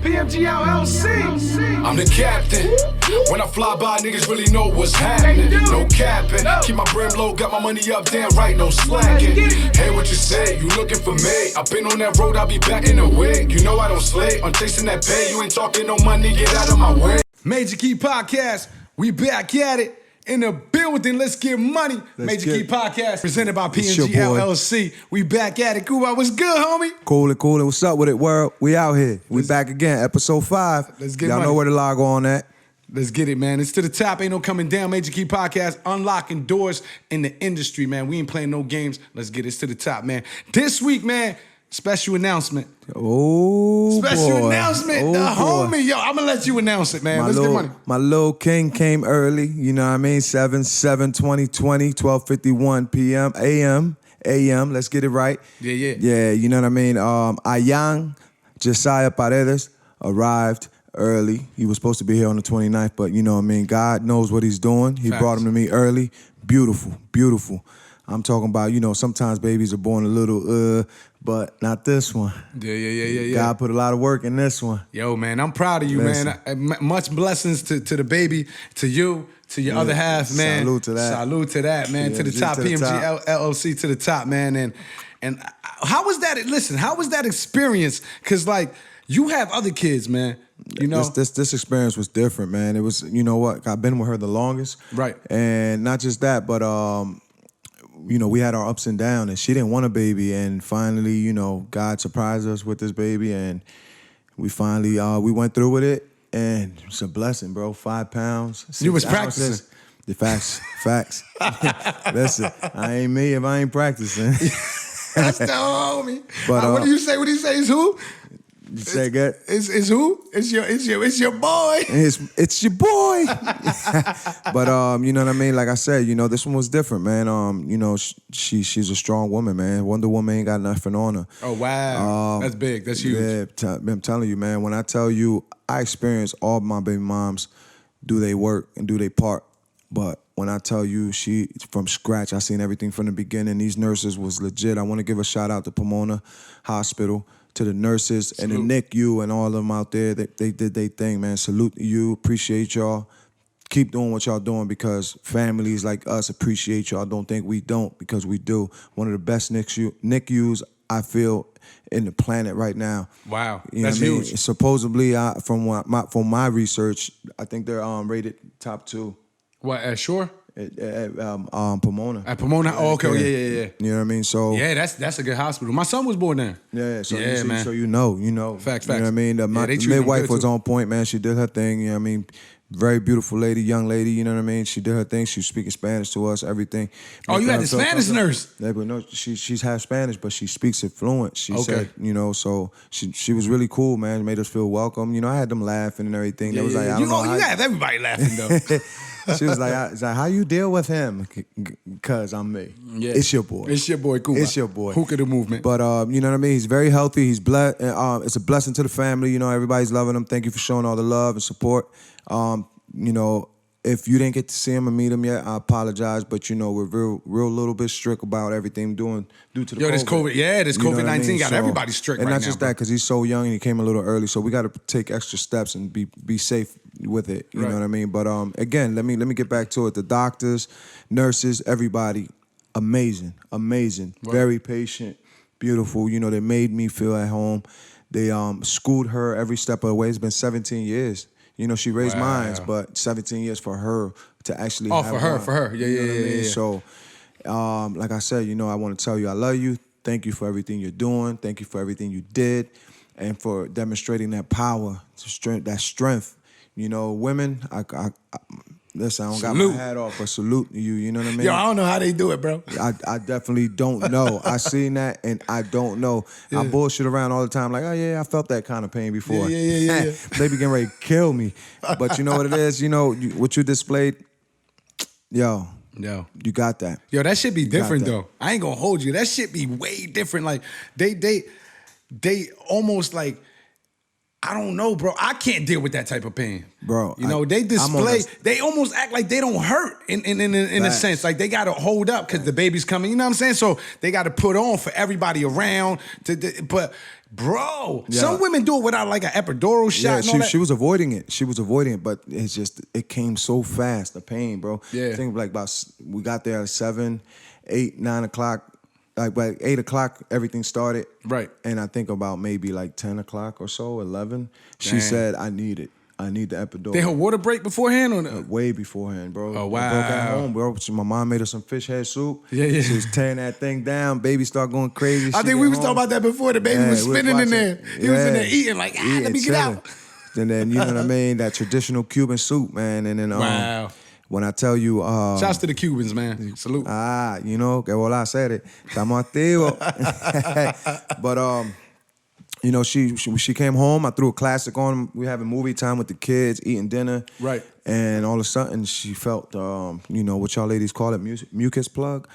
PMG LLC. I'm the captain. When I fly by, niggas really know what's happening. No capping. Keep my brim low, got my money up, damn right, no slacking. Hey, what you say? You looking for me? I've been on that road, I'll be back in a week. You know I don't slay. I'm chasing that pay. You ain't talking no money, get out of my way. Major Key Podcast, we back at it. In the building, let's get money. Major Key Podcast, presented by PMG LLC. We back at it. Kuba, what's good, homie? Cool. What's up with it, world? We out here. We back again, episode 5. Let's get Y'all money. know where to log on at. Let's get it, man. It's to the top. Ain't no coming down. Major Key Podcast, unlocking doors in the industry, man. We ain't playing no games. Let's get it to the top, man. This week, man, special announcement. Oh, Special boy. announcement. Oh, The boy. homie. Yo, I'm going to let you announce it, man. Let's get money. My little king came early, you know what I mean? 7/7/2020, 12:51 p.m. a.m. Let's get it right. Yeah. Yeah, you know what I mean? Ayang Josiah Paredes arrived early. He was supposed to be here on the 29th, but you know what I mean? God knows what he's doing. He Facts. brought him to me early. Beautiful. I'm talking about, you know, sometimes babies are born a little, but not this one. Yeah. God put a lot of work in this one. Yo, man, I'm proud of you, Listen. man. Much blessings to the baby, to you, to your other half, man. Salute to that. Salute to that, man. To the PMG top, to the PMG top. LLC to the top, man. And how was that? Listen, how was that experience? Because, like, you have other kids, man. You know? This experience was different, man. It was, you know what, I've been with her the longest. Right. And not just that, but you know, we had our ups and downs, and she didn't want a baby, and finally, you know, God surprised us with this baby, and we finally we went through with it, and it's a blessing, bro. 5 pounds. 6 You was ounces. practicing. The facts. Listen, I ain't me if I ain't practicing. That's the homie. But, what do you say? What do you say? Is who? You say good? Is who? It's your boy. It's your boy. But you know what I mean? Like I said, you know, this one was different, man. You know, she's a strong woman, man. Wonder Woman ain't got nothing on her. Oh, wow. That's big. That's huge. Yeah, I'm telling you, man. When I tell you, I experienced all my baby moms do they work and do they part. But when I tell you, she from scratch, I seen everything from the beginning. These nurses was legit. I want to give a shout out to Pomona Hospital, to the nurses and the NICU and all of them out there. They did their thing, man. Salute to you. Appreciate y'all. Keep doing what y'all doing, because families like us appreciate y'all. Don't think we don't, because we do. One of the best NICUs I feel in the planet right now. Wow. You know That's what I mean? huge. Supposedly, from my research, I think they're rated top 2 What, at Shore? at Pomona. At Pomona? Oh, okay. Yeah. You know what I mean? So Yeah, that's a good hospital. My son was born there. yeah, so Yeah, you see, man. so you know. Facts. You know what I mean? The they treat them midwife good, was too. on point, man. She did her thing, you know what I mean? Very beautiful lady, young lady, you know what I mean? She did her thing. She was speaking Spanish to us, everything. Oh, you had the Spanish nurse? Yeah, but no, she's half Spanish, but she speaks it fluent. She Okay. said, you know, so she was really cool, man. Made us feel welcome. You know, I had them laughing and everything. They was like, I don't know how you have everybody laughing, though. She was like, how you deal with him? Because I'm me. Yeah. It's your boy. It's your boy, Kuba. It's your boy. Hookah the movement. But you know what I mean? He's very healthy. He's blessed. It's a blessing to the family. You know, everybody's loving him. Thank you for showing all the love and support. You know, if you didn't get to see him or meet him yet, I apologize. But you know, we're real little bit strict about everything due to the This COVID, this You know what I COVID-19 mean? got everybody strict and right not now, just bro. that, because he's so young and he came a little early. So we got to take extra steps and be safe with it. You Right. know what I mean? But again, let me get back to it. The doctors, nurses, everybody, amazing, Right. very patient, beautiful. You know, they made me feel at home. They schooled her every step of the way. It's been 17 years. You know, she raised Wow. mines, but 17 years for her to actually Oh, have for her. one. Yeah, You know what I mean? yeah. So, like I said, you know, I want to tell you I love you. Thank you for everything you're doing. Thank you for everything you did, and for demonstrating that power, that strength. You know, women, listen, I don't got Salute. my hat off, but salute you. You know what I mean? Yo, I don't know how they do it, bro. I definitely don't know. I seen that, and I don't know. I bullshit around all the time, like, oh yeah, I felt that kind of pain before. Yeah. They begin ready to kill me. But you know what it is? You know, what you displayed, yo, you got that. Yo, that shit be different, that. though. I ain't gonna hold you. That shit be way different. Like, they almost like, I don't know, bro. I can't deal with that type of pain, Bro, You know, they display. They almost act like they don't hurt in a sense. Like they got to hold up because the baby's coming. You know what I'm saying? So they got to put on for everybody around. But bro, some women do it without like an epidural shot. Yeah, she was avoiding it. She was avoiding it, but it's just it came so fast. The pain, bro. Yeah. I think like we got there at 7, 8, 9 o'clock. Like by 8 o'clock, everything started. Right. And I think about maybe like 10 o'clock or so, 11. She Damn. said, I need it. I need the epidural. Did her water break beforehand or no? Way beforehand, bro. Oh, We broke at wow. home, bro. My mom made us some fish head soup. Yeah. She was tearing that thing down. Baby started going crazy. I think we was talking about that before. The baby was we spinning in watching. there. He was in there eating like, let me get out. And then, you know what I mean? That traditional Cuban soup, man. And then Wow. when I tell you... Shouts to the Cubans, man. Salute. you know, que hola hacer. Estamos activos. But, you know, she came home. I threw a classic on. We having movie time with the kids, eating dinner. Right. And all of a sudden, she felt, you know, what y'all ladies call it, mucus plug,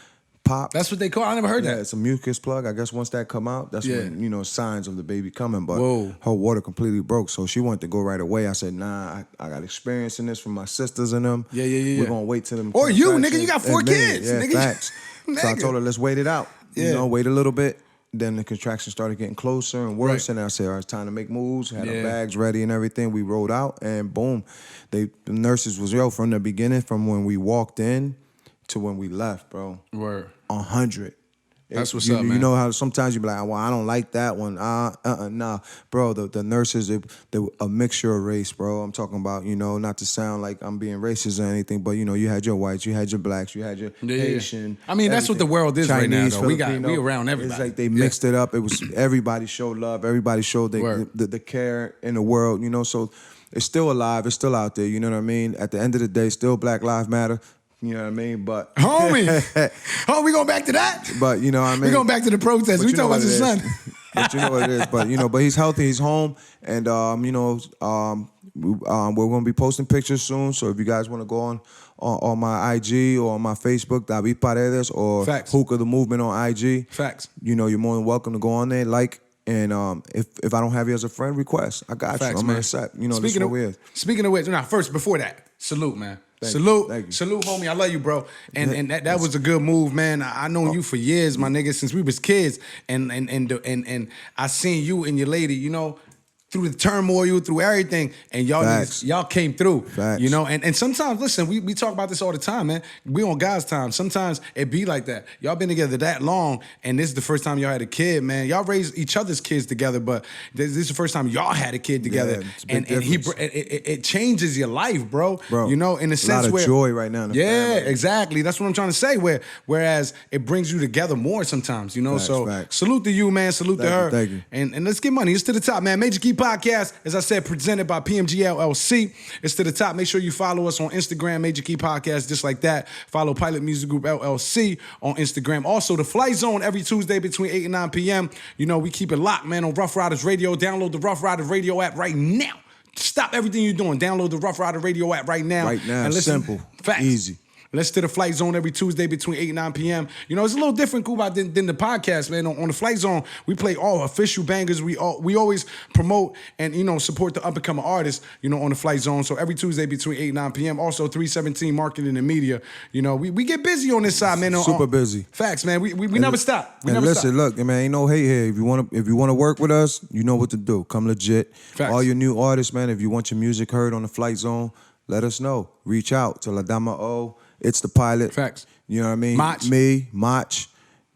pop. That's what they call it. I never heard Yeah, that. it's a mucus plug. I guess once that come out, that's Yeah. when, you know, signs of the baby coming. But Whoa. her water completely broke, so she wanted to go right away. I said, nah, I got experience in this from my sisters and them. Yeah. We're going to wait till them. Or you, contractions. nigga, you got 4 Admit it. kids, Yeah, nigga. facts. So I Nigga. told her, let's wait it out. Yeah. You know, wait a little bit. Then the contractions started getting closer and worse. Right. And I said, all right, it's time to make moves. Had Yeah. our bags ready and everything. We rolled out and boom. The nurses was, from the beginning, from when we walked in to when we left, bro. Word. 100. That's what's you, up, man. You know how sometimes you be like, well, I don't like that one. Nah. Bro, the nurses, they were a mixture of race, bro. I'm talking about, you know, not to sound like I'm being racist or anything, but, you know, you had your whites, you had your blacks, you had your Haitian. I mean, that's what the world is right now, Chinese, though. We Filipino. around everybody. It's like they mixed it up. It was everybody showed love. Everybody showed Word. the care in the world, you know. So it's still alive. It's still out there, you know what I mean? At the end of the day, still Black Lives Matter. You know what I mean? But Homie. Oh, we going back to that? But you know what I mean? We going back to the protest. But We you know talking about what your it son. is. But you know what it is. But you know, but he's healthy. He's home, and you know, we're gonna be posting pictures soon. So if you guys want to go on my IG or on my Facebook, David Paredes or Facts. Hookah the Movement on IG. Facts. You know, you're more than welcome to go on there, like. And if I don't have you as a friend, request. I got Facts, you. I'm man. accept. You know, this is what we is. Speaking of which, now first before that, salute, man. Thank you. Salute, Thank you. salute, homie. I love you, bro. And that was a good move, man. I known you for years, my nigga, since we was kids. And I seen you and your lady, you know, through the turmoil, through everything, and y'all Facts. niggas, y'all came through. Facts. You know, and sometimes, listen, we talk about this all the time, man. We on God's time. Sometimes it be like that. Y'all been together that long, and this is the first time y'all had a kid, man. Y'all raised each other's kids together, but this is the first time y'all had a kid together. Yeah, it's a big and difference. it changes your life, bro. Bro, You know, in a sense lot of where joy right now in the yeah, family. exactly. That's what I'm trying to say. Whereas it brings you together more sometimes, you know. Facts, so facts. salute to you, man. Salute to Thank you, her. thank you. And let's get money. It's to the top, man. Major Key Podcast, as I said, presented by PMG LLC. It's to the top. Make sure you follow us on Instagram, Major Key Podcast, just like that. Follow Pilot Music Group LLC on Instagram. Also, the Flight Zone every Tuesday between 8 and 9 p.m. You know, we keep it locked, man, on Rough Riders Radio. Download the Rough Riders Radio app right now. Stop everything you're doing. Download the Rough Rider Radio app right now. Right now, And listen, simple, facts. easy. Let's to the Flight Zone every Tuesday between 8 and 9 p.m. You know, it's a little different, Kuba, than the podcast, man. On the Flight Zone, we play all official bangers. We always promote and, you know, support the up-and-coming artists, you know, on the Flight Zone. So every Tuesday between 8 and 9 p.m. Also, 317 Marketing and Media. You know, we get busy on this side, man. Super busy. Facts, man. We never stop. We And never listen, stop. look, man, ain't no hate here. If you wanna work with us, you know what to do. Come legit. Facts. All your new artists, man. If you want your music heard on the Flight Zone, let us know. Reach out to La Dama O. It's the Pilot. Facts. You know what I mean? Mach. Me, Mach.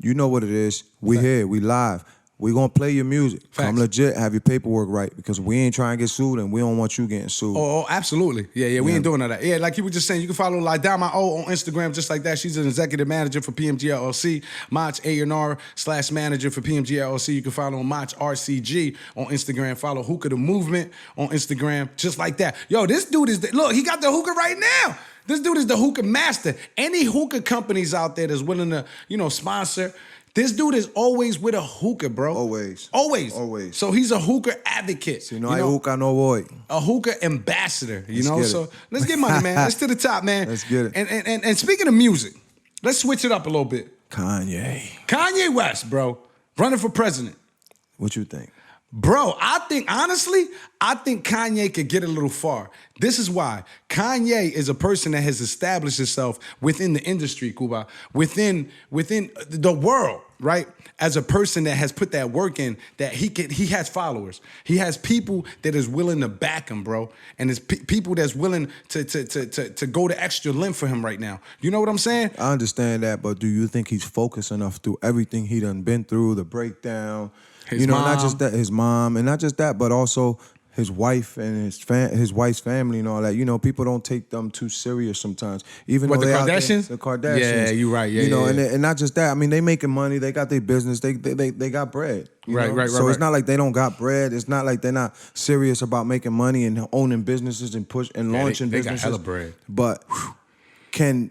You know what it is. We here. We live. We gonna play your music. Facts. Come legit. Have your paperwork right because we ain't trying to get sued and we don't want you getting sued. Oh, absolutely. Yeah, we ain't doing all that. Yeah, like you were just saying, you can follow Ladama O on Instagram just like that. She's an executive manager for PMG LLC. Mach A&R/manager for PMG LLC. You can follow Mach RCG on Instagram. Follow Hookah the Movement on Instagram just like that. Yo, this dude look, he got the hookah right now. This dude is the hookah master. Any hookah companies out there that's willing to, you know, sponsor, this dude is always with a hookah, bro. Always. Always. So he's a hookah advocate. Si no hay hookah, no voy. A hookah ambassador, you Let's know? get it. So let's get money, man. Let's to the top, man. Let's get it. And speaking of music, let's switch it up a little bit. Kanye. Kanye West, bro, running for president. What you think? Bro, I think Kanye could get a little far. This is why. Kanye is a person that has established himself within the industry, Cuba, within the world, right? As a person that has put that work in, that he has followers. He has people that is willing to back him, bro. And there's people that's willing to go the extra length for him right now. You know what I'm saying? I understand that, but do you think he's focused enough through everything he done been through, the breakdown? His not mom. just that, his mom, and not just that, but also his wife and his wife's family and all that. You know, people don't take them too serious sometimes. Even What, though the they out there- Kardashians? the Kardashians. Yeah, you right. Yeah, you know, yeah. and not just that. I mean, they making money. They got their business. They got bread. you Right, know? right, So right, it's not like they don't got bread. It's not like they're not serious about making money and owning businesses and launching they got businesses. hella bread. But can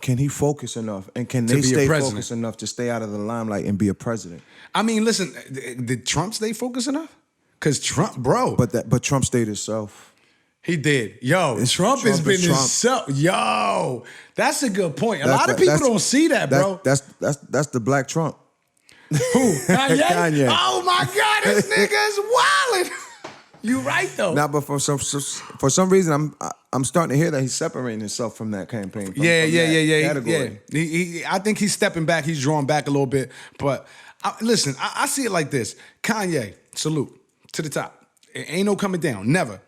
he focus enough, and can To they be a stay president. focused enough to stay out of the limelight and be a president? I mean, listen, did Trump stay focused enough? Because Trump, bro. But Trump stayed himself. He did. Yo, It's Trump has Trump been is Trump. himself. Yo, that's a good point. A That's lot of the- people that's- don't see that, bro. That's the black Trump. Who? Kanye? Kanye. Oh my God, this nigga is wildin'. You right though. Nah, but for some reason, I'm starting to hear that he's separating himself from that campaign. From Yeah. that category. I think he's stepping back. He's drawing back a little bit. But listen, I see it like this. Kanye, salute to the top. It ain't no coming down. Never.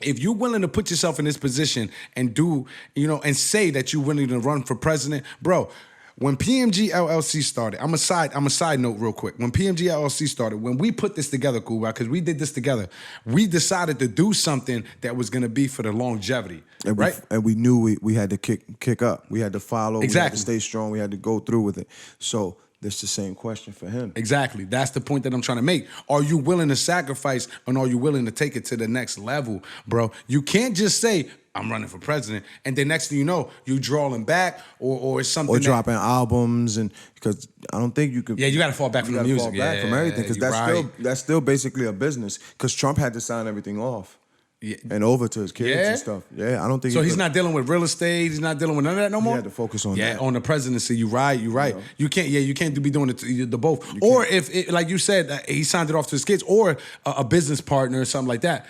If you're willing to put yourself in this position and do, and say that you're willing to run for president, bro. When PMG LLC started, I'm a side note real quick. When PMG LLC started, when we put this together, cool, because we did this together, we decided to do something that was going to be for the longevity, right? And we knew we had to kick up. We had to follow. Exactly. We had to stay strong. We had to go through with it. So that's the same question for him. Exactly. That's the point that I'm trying to make. Are you willing to sacrifice, and are you willing to take it to the next level, bro? You can't just say, I'm running for president, and then next thing you know, you drawing back, or it's something Or dropping albums, and because I don't think you could. Yeah, you got to fall back from the gotta music. fall back from everything, because you're that's still basically a business. Because Trump had to sign everything off. Yeah. And over to his kids Yeah? and stuff. Yeah, I don't think. So he he's could- not dealing with real estate. He's not dealing with none of that no more. had to focus on Yeah, that. on the presidency. You right. Yeah. You can't be doing the both. Or if like you said, he signed it off to his kids, or a business partner or something like that.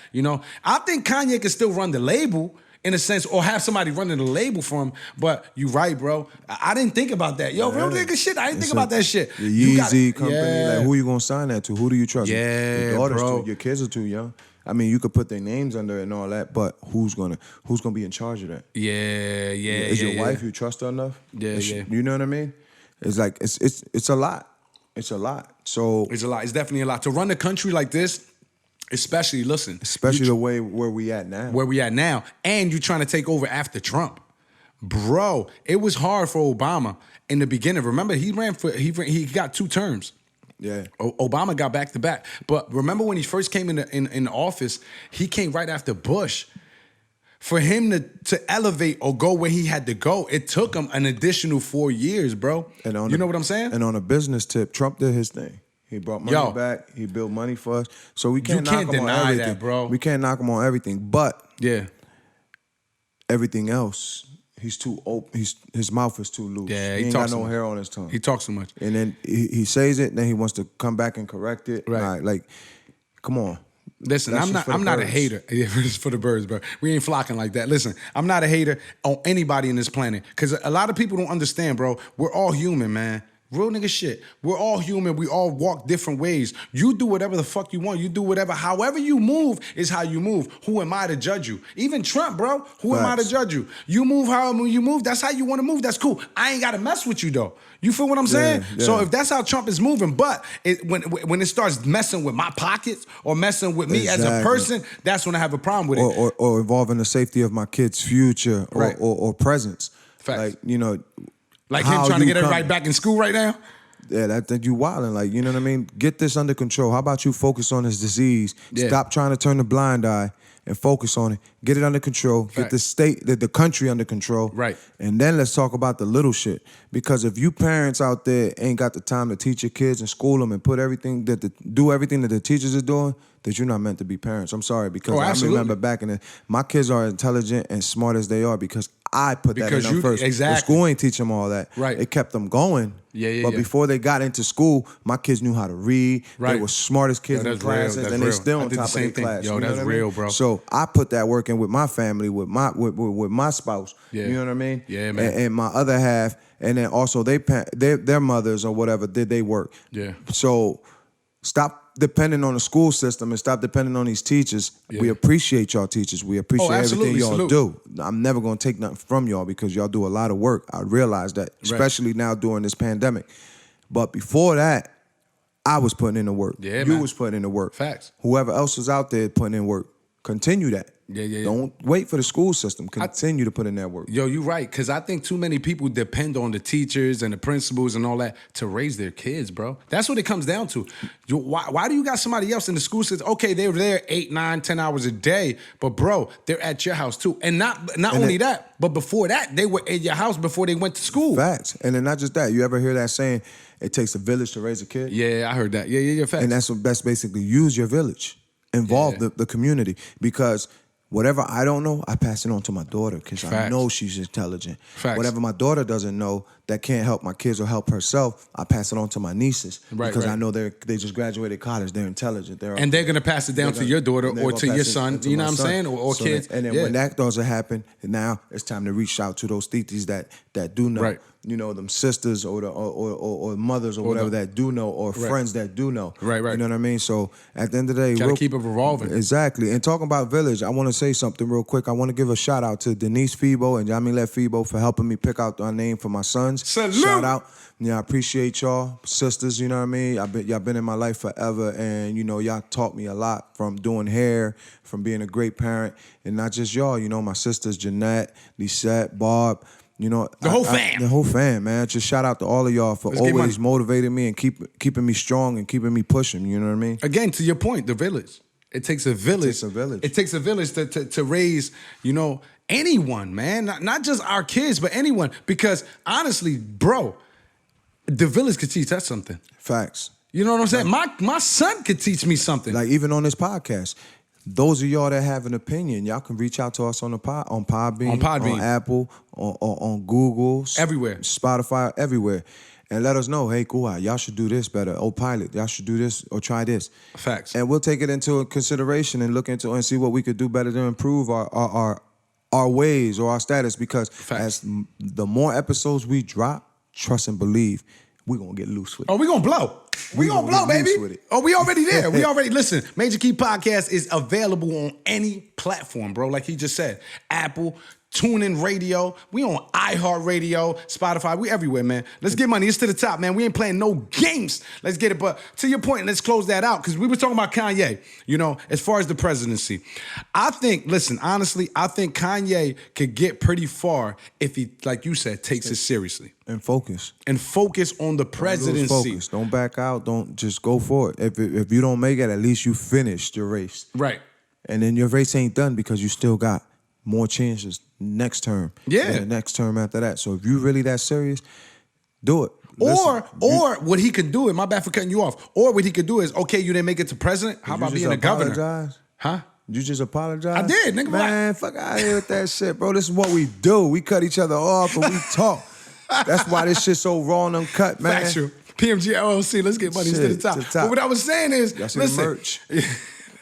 I think Kanye can still run the label in a sense, or have somebody running the label for him. But you right, bro. I didn't think about that. Yo, real nigga shit. I didn't think about that shit. The You Yeezy gotta- company, Yeah. like who you gonna sign that to? Who do you trust? Yeah, your daughters bro. your kids are too young. I mean, you could put their names under it and all that, but who's gonna be in charge of that? Yeah. Is your wife, you trust her enough? Yeah, Is she- yeah. You know what I mean? It's like it's a lot. It's a lot. So It's a lot. It's definitely a lot to run the country like this. Especially the way where we at now. where we at now, and you trying to take over after Trump, bro. It was hard for Obama in the beginning. Remember, he got 2 terms. Yeah. Obama got back to back. But remember when he first came in office, he came right after Bush. For him to elevate or go where he had to go, it took him an additional 4 years, bro. You know what I'm saying? And on a business tip, Trump did his thing. He brought money back. He built money for us. So we can't knock him on deny everything. that, bro. We can't knock him on everything. But Yeah. everything else, he's too open. His mouth is too loose. Yeah, he he ain't got talks no too much. hair on his tongue. He talks too much. And then he says it, then he wants to come back and correct it. Right. Like, come on. Listen, That's I'm just for the not a birds. hater. Yeah, it's for the birds, bro. We ain't flocking like that. Listen, I'm not a hater on anybody in this planet. Because a lot of people don't understand, bro. We're all human, man. Real nigga shit. We're all human. We all walk different ways. You do whatever the fuck you want. You do whatever. However you move is how you move. Who am I to judge you? Even Trump, bro. Who am I to Facts. judge you? You move however you move. That's how you want to move. That's cool. I ain't got to mess with you, though. You feel what I'm saying? yeah. So if that's how Trump is moving, but when it starts messing with my pockets or messing with me as a Exactly. person, that's when I have a problem with it. Or involving the safety of my kid's future Right. or presence. Facts. Like, Like him how trying to you get everybody come- back in school right now? Yeah, that you wilding. Like, you know what I mean? Get this under control. How about you focus on this disease? Yeah. Stop trying to turn the blind eye and focus on it. Get it under control. Get Fact. the state, the country under control. Right. And then let's talk about the little shit. Because if you parents out there ain't got the time to teach your kids and school them and do everything that the teachers are doing, that you're not meant to be parents. I'm sorry, because I absolutely. remember back in my kids are intelligent and smart as they are because I put that Because in them you- first. exactly. The school ain't teach them all that. Right. It kept them going. Yeah, But yeah. before they got into school, my kids knew how to read. Right. They were smartest kids Yo, in that's real, classes, that's and they real. still I on did the top of same their thing. class. Yo, You know that's what I mean? real, bro. So I put that work in with my family, with my spouse. Yeah. You know what I mean? Yeah, man. And my other half, and then also their mothers or whatever did they work. Yeah. So stop depending on the school system and stop depending on these teachers. Yeah. We appreciate y'all teachers. We appreciate everything absolutely. y'all Salute. do. I'm never gonna take nothing from y'all because y'all do a lot of work. I realize that, especially now during this pandemic. But before that, I was putting in the work. Yeah, you man. was putting in the work. Facts. Whoever else was out there putting in work, continue that. Yeah. Don't wait for the school system. Continue to put in that work. Yo, you right, because I think too many people depend on the teachers and the principals and all that to raise their kids, bro. That's what it comes down to. Why do you got somebody else in the school system? Okay, they're there 8, 9, 10 hours a day, but bro, they're at your house too. And not only that, but before that, they were at your house before they went to school. Facts. And then not just that. You ever hear that saying, it takes a village to raise a kid? Yeah, I heard that. Yeah, facts. And that's basically use your village. Involve the community. Because whatever I don't know, I pass it on to my daughter because I Facts. know she's intelligent. Facts. Whatever my daughter doesn't know that can't help my kids or help herself, I pass it on to my nieces. Right, because right. I know they just graduated college. They're intelligent. And they're gonna pass it down to your daughter and they're or gonna to pass your it son. to You my know what I'm son. saying? Or So kids. and then when that doesn't happen, now it's time to reach out to those titis that do know. Right. You know, them sisters or the or mothers or whatever that do know, or Right. friends that do know. Right. You know what I mean? So at the end of the day, Gotta keep it revolving. Exactly. And talking about village, I want to say something real quick. I want to give a shout out to Denise Febo and Jamilet Febo for helping me pick out my name for my sons. Salute. Shout out. Yeah, I appreciate y'all, sisters. You know what I mean? Y'all been in my life forever, and you know y'all taught me a lot from doing hair, from being a great parent, and not just y'all. You know, my sisters Jeanette, Lisette, Barb. You know, The whole fam. The whole fam, man. Just shout out to all of y'all for Let's get always money. motivating me and keeping me strong and keeping me pushing. You know what I mean? Again, to your point, the village. It takes a village. takes a village. It takes a village to raise, anyone, man. Not just our kids, but anyone. Because honestly, bro, the village could teach us something. Facts. You know what I'm saying? My son could teach me something. Like even on this podcast, those of y'all that have an opinion, y'all can reach out to us on Podbean, On Apple, on Google, Everywhere. Spotify, everywhere, and let us know. Hey, cool, y'all should do this better. Oh, pilot, y'all should do this or try this. Facts. And we'll take it into consideration and look into and see what we could do better to improve our ways or our status. Because Facts. as the more episodes we drop, trust and believe, we're gonna get loose with it. Oh, we gonna blow. We gonna blow, get loose baby. with it. Oh, we already there. We already, listen, Major Key Podcast is available on any platform, bro. Like he just said. Apple, TuneIn Radio. We on iHeartRadio, Spotify. We everywhere, man. Let's get money. It's to the top, man. We ain't playing no games. Let's get it. But to your point, let's close that out. Because we were talking about Kanye, as far as the presidency. I think, honestly, I think Kanye could get pretty far if he, like you said, takes it seriously. And focus. And focus on the presidency. Don't lose focus. Don't back out. Don't just go for it. If you don't make it, at least you finished your race. Right. And then your race ain't done because you still got more chances next term. Yeah. And the next term after that. So if you really that serious, do it. Or what he could do, and my bad for cutting you off, or what he could do is, okay, you didn't make it to president, how about being a governor? Apologize? Huh? You just apologize? I did, nigga. Man, fuck out of here with that shit, bro. This is what we do. We cut each other off and we talk. That's why this shit so raw and uncut, man. Factual. PMG LLC, let's get money to the top. But what I was saying is, Y'all see listen. the merch?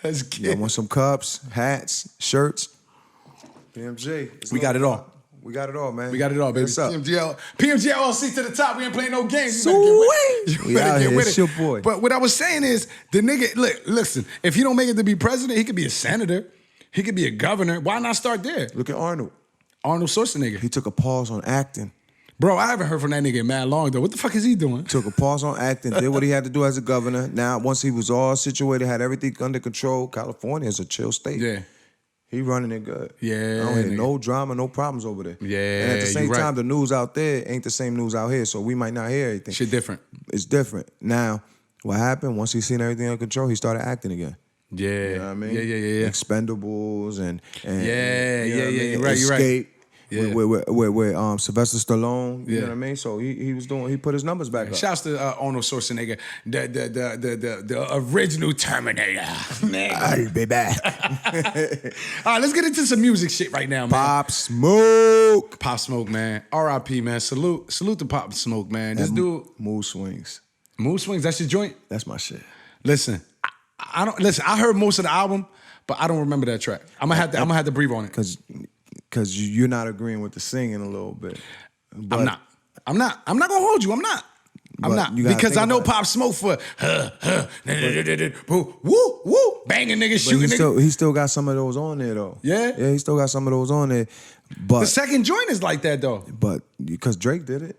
Let's Y'all get want some cups, hats, shirts? PMG. We got it all. We got it all, man. We got it all, baby. What's up? PMG LLC to the top. We ain't playing no games. Sweet. You We better out get here. with It's it. your boy. But what I was saying is, the nigga, listen, if he don't make it to be president, he could be a senator. He could be a governor. Why not start there? Look at Arnold. Arnold Schwarzenegger. He took a pause on acting. Bro, I haven't heard from that nigga in mad long, though. What the fuck is he doing? Took a pause on acting, did what he had to do as a governor. Now, once he was all situated, had everything under control, California is a chill state. Yeah. He running it good. Yeah, I don't hear nigga. no drama, no problems over there. Yeah, And at the same you right. time, the news out there ain't the same news out here, so we might not hear anything. Shit different. It's different. Now, what happened, once he seen everything under control, he started acting again. Yeah. You know what I mean? Yeah. Expendables and Yeah. you know what I mean? You're right. Escape. Yeah. with Sylvester Stallone. You Yeah. know what I mean? So he put his numbers back up. Shouts to Arnold Schwarzenegger, the original Terminator. Hey, baby. All right, let's get into some music shit right now, man. Pop Smoke. Pop Smoke, man. R.I.P. man. Salute to Pop Smoke, man. This dude, Mood Swings. Mood Swings. That's your joint. That's my shit. Listen, I don't listen. I heard most of the album, but I don't remember that track. I'm gonna have to breathe on it. Cause you're not agreeing with the singing a little bit. But, I'm not gonna hold you. I'm not because I know Pop Smoke for woo woo banging niggas, shooting niggas. He still got some of those on there though. Yeah, he still got some of those on there. But the second joint is like that though. But because Drake did it.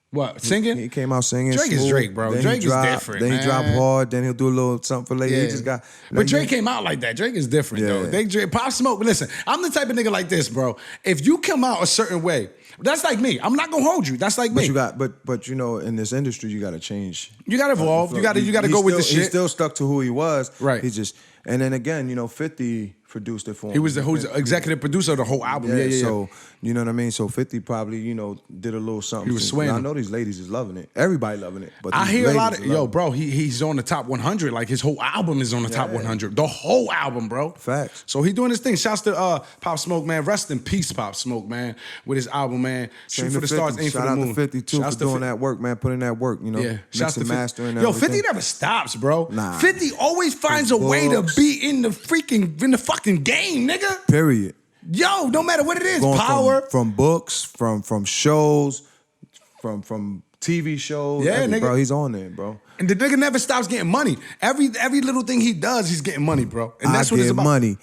What, singing? He came out singing. Drake smooth. is Drake, bro. Then Drake is different. Then man. he drop hard. Then he'll do a little something for later. Yeah. He just got. But Drake came out like that. Drake is different though. Drake, Pop Smoke. Listen, I'm the type of nigga like this, bro. If you come out a certain way, that's like me. I'm not gonna hold you. That's like me. But you know, in this industry, you got to change. You got to evolve. You got to go with the shit. He still stuck to who he was. Right. He just, and then again, you know, 50 produced it for him. He was the who's executive producer of the whole album. Yeah. So you know what I mean. So 50 probably, you know, did a little something. He was swaying. I know these ladies is loving it. Everybody loving it. But I these hear a lot ladies of are loving bro. He's on the top 100. Like his whole album is on the top 100. The whole album, bro. Facts. So he doing his thing. Shouts to Pop Smoke, man. Rest in peace, Pop Smoke, man. With his album, man. Shoot for the stars, aim for the moon. Shout out to 50 too for doing that work, man. Putting that work, you know. Yeah. Shouts to mastering. Yo, 50 never stops, bro. Nah. 50 always finds a way to be in the fucking game, nigga. Period. Yo, no matter what it is, Going power from books, from shows, from TV shows. Yeah, nigga. Bro, he's on there, bro. And the nigga never stops getting money. Every little thing he does, he's getting money, bro. And that's what it's about. Money.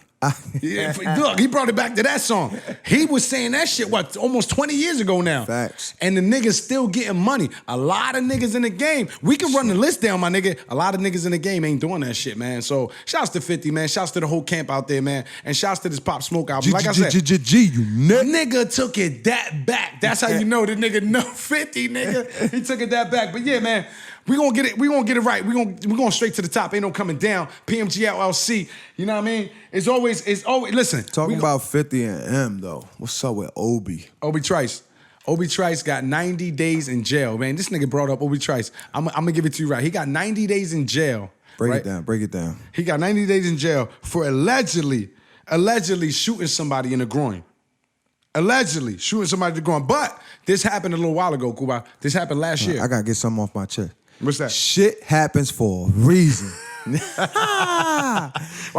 Yeah, look, he brought it back to that song. He was saying that shit, almost 20 years ago now. Facts. And the nigga's still getting money. A lot of niggas in the game. We can run the list down, my nigga. A lot of niggas in the game ain't doing that shit, man. So shouts to 50, man. Shouts to the whole camp out there, man. And shouts to this Pop Smoke album. Like I said, you nigga took it that back. That's how you know the nigga know 50, nigga. He took it that back. But yeah, man. We gonna get it. We gonna get it right. We going straight to the top. Ain't no coming down. PMG LLC. You know what I mean? It's always. Listen. Talking about 50 and M though. What's up with Obi? Obi Trice. Obi Trice got 90 days in jail. Man, this nigga brought up Obi Trice. I'm gonna give it to you right. He got 90 days in jail. Break it down. He got 90 days in jail for allegedly shooting somebody in the groin. Allegedly shooting somebody in the groin. But this happened a little while ago, Kuba. This happened last year. I gotta get something off my chest. What's that? Shit happens for a reason. Why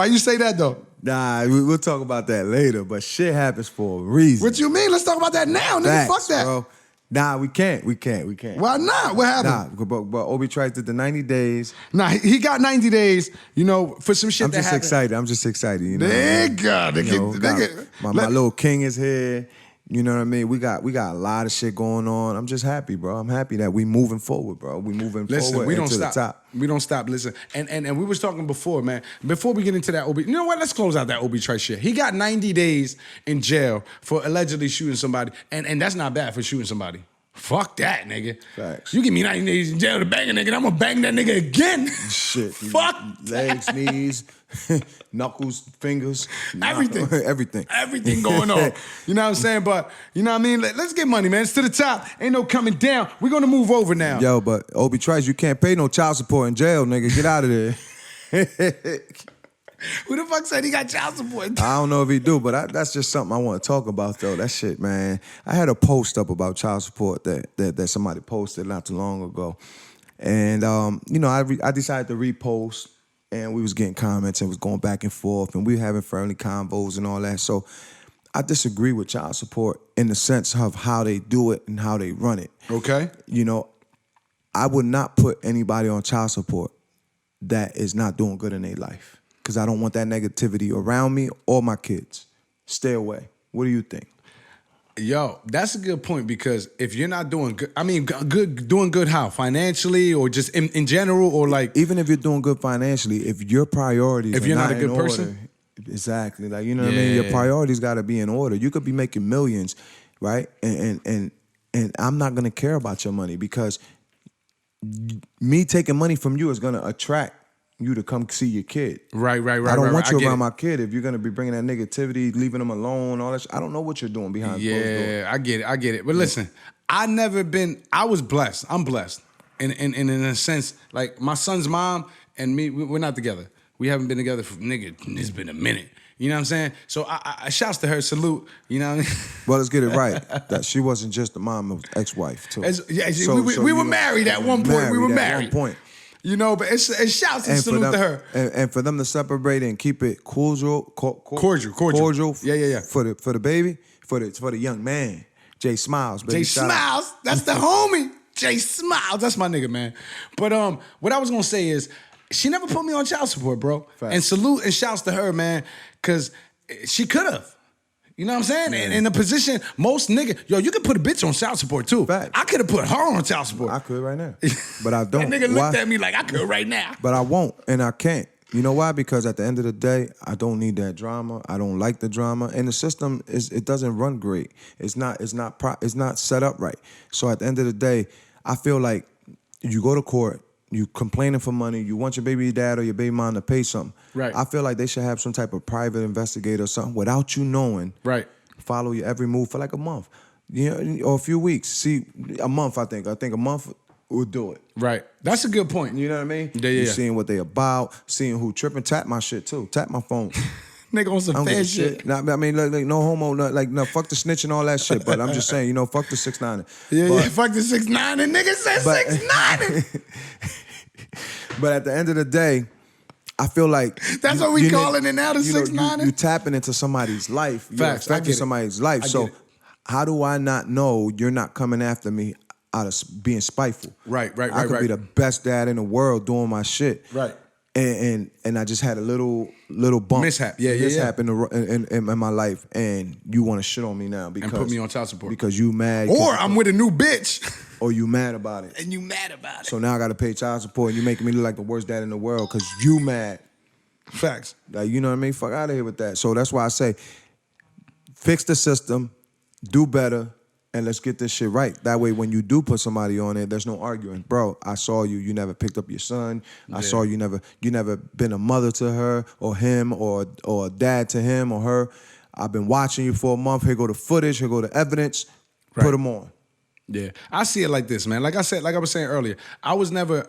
you say that though? Nah, we'll talk about that later, but shit happens for a reason. What you mean? Let's talk about that now, nigga. Facts, Fuck that. Bro. Nah, we can't. Why not? What happened? Nah, but Obi Trice did the 90 days. Nah, he got 90 days, you know, for some shit I'm just excited, you know. Nigga. My little king is here. You know what I mean? We got a lot of shit going on. I'm just happy, bro. I'm happy that we moving forward, bro. We moving forward we don't into stop. the top. We don't stop. Listen, and we was talking before, man. Before we get into that Obi, you know what? Let's close out that Obi Trice shit. He got 90 days in jail for allegedly shooting somebody, and that's not bad for shooting somebody. Fuck that, nigga. Facts. You give me 90 days in jail to bang a nigga, and I'm gonna bang that nigga again. Shit. Fuck legs, knees, knuckles, fingers, everything. Everything going on. You know what I'm saying? But you know what I mean? Let's get money, man. It's to the top. Ain't no coming down. We're gonna move over now. Yo, but Obi Trice, you can't pay no child support in jail, nigga. Get out of there. Who the fuck said he got child support? I don't know if he do, but that's just something I want to talk about, though. That shit, man. I had a post up about child support that somebody posted not too long ago. And, you know, I decided to repost, and we was getting comments and was going back and forth, and we were having friendly convos and all that. So I disagree with child support in the sense of how they do it and how they run it. Okay. You know, I would not put anybody on child support that is not doing good in their life. Because I don't want that negativity around me or my kids. Stay away. What do you think? Yo, that's a good point because if you're not doing good, I mean, doing good how? Financially or just in general or like? Even if you're doing good financially, if your priorities if you're not a good person? Order, exactly. Like, you know what I mean? Your priorities got to be in order. You could be making millions, right? And I'm not going to care about your money because me taking money from you is going to attract you to come see your kid. Right. I don't want you get around it. my kid if you're gonna be bringing that negativity, leaving them alone, all that shit. I don't know what you're doing behind closed doors. Yeah, I get it. But listen, I was blessed. I'm blessed. And in a sense, like my son's mom and me, we're not together. We haven't been together for, nigga, it's been a minute. You know what I'm saying? So I shouts to her, salute, you know what I mean? Well, let's get it right. That she wasn't just the mom, it was ex-wife too. We were married at one point. We were married. At one point. You know, but it's shouts and salute to her. And for them to separate and keep it cordial. Cordial. Yeah. For the baby, for the young man, Jay Smiles. Baby. Jay Smiles, that's the homie. Jay Smiles, that's my nigga, man. But what I was gonna say is, she never put me on child support, bro. Fact. And salute and shouts to her, man, because she could have. You know what I'm saying? Yeah. And in a position, most niggas, you could put a bitch on child support too. Fact. I could have put her on child support. I could right now, but I don't. That nigga looked at me like I could right now. But I won't, and I can't. You know why? Because at the end of the day, I don't need that drama. I don't like the drama, and the system it doesn't run great. It's not set up right. So at the end of the day, I feel like you go to court, you complaining for money, you want your baby dad or your baby mom to pay something. Right. I feel like they should have some type of private investigator or something without you knowing. Right. Follow your every move for like a month, or a few weeks. See, a month. I think a month would do it. Right. That's a good point. You know what I mean? Yeah. You seeing what they about, seeing who tripping. Tap my shit too. Tap my phone. Nigga on some I don't fair give a shit. Nah, I mean, like no homo, no, fuck the snitching, all that shit. But I'm just saying, fuck the 6ix9ine. Yeah, fuck the 6ix9ine. And nigga said 6ix9ine. But at the end of the day, I feel like that's what we calling it now, the 6ix9ine. You tapping into somebody's life. You're Facts. affecting somebody's life. So how do I not know you're not coming after me out of being spiteful? Right. I could be the best dad in the world doing my shit. Right. And I just had a little bump. Mishap. Mishap in my life, and you want to shit on me now because and put me on child support because you mad, or I'm with a new bitch, or you mad about it, and you mad about it. So now I got to pay child support, and you making me look like the worst dad in the world because you mad. Facts. Like, you know what I mean? Fuck out of here with that. So that's why I say, fix the system, do better, and let's get this shit right. That way, when you do put somebody on it, there's no arguing. Bro, I saw you. You never picked up your son. I saw you never been a mother to her or him or a dad to him or her. I've been watching you for a month. Here go the footage. Here go the evidence. Right. Put them on. Yeah, I see it like this, man. Like I was saying earlier, I was never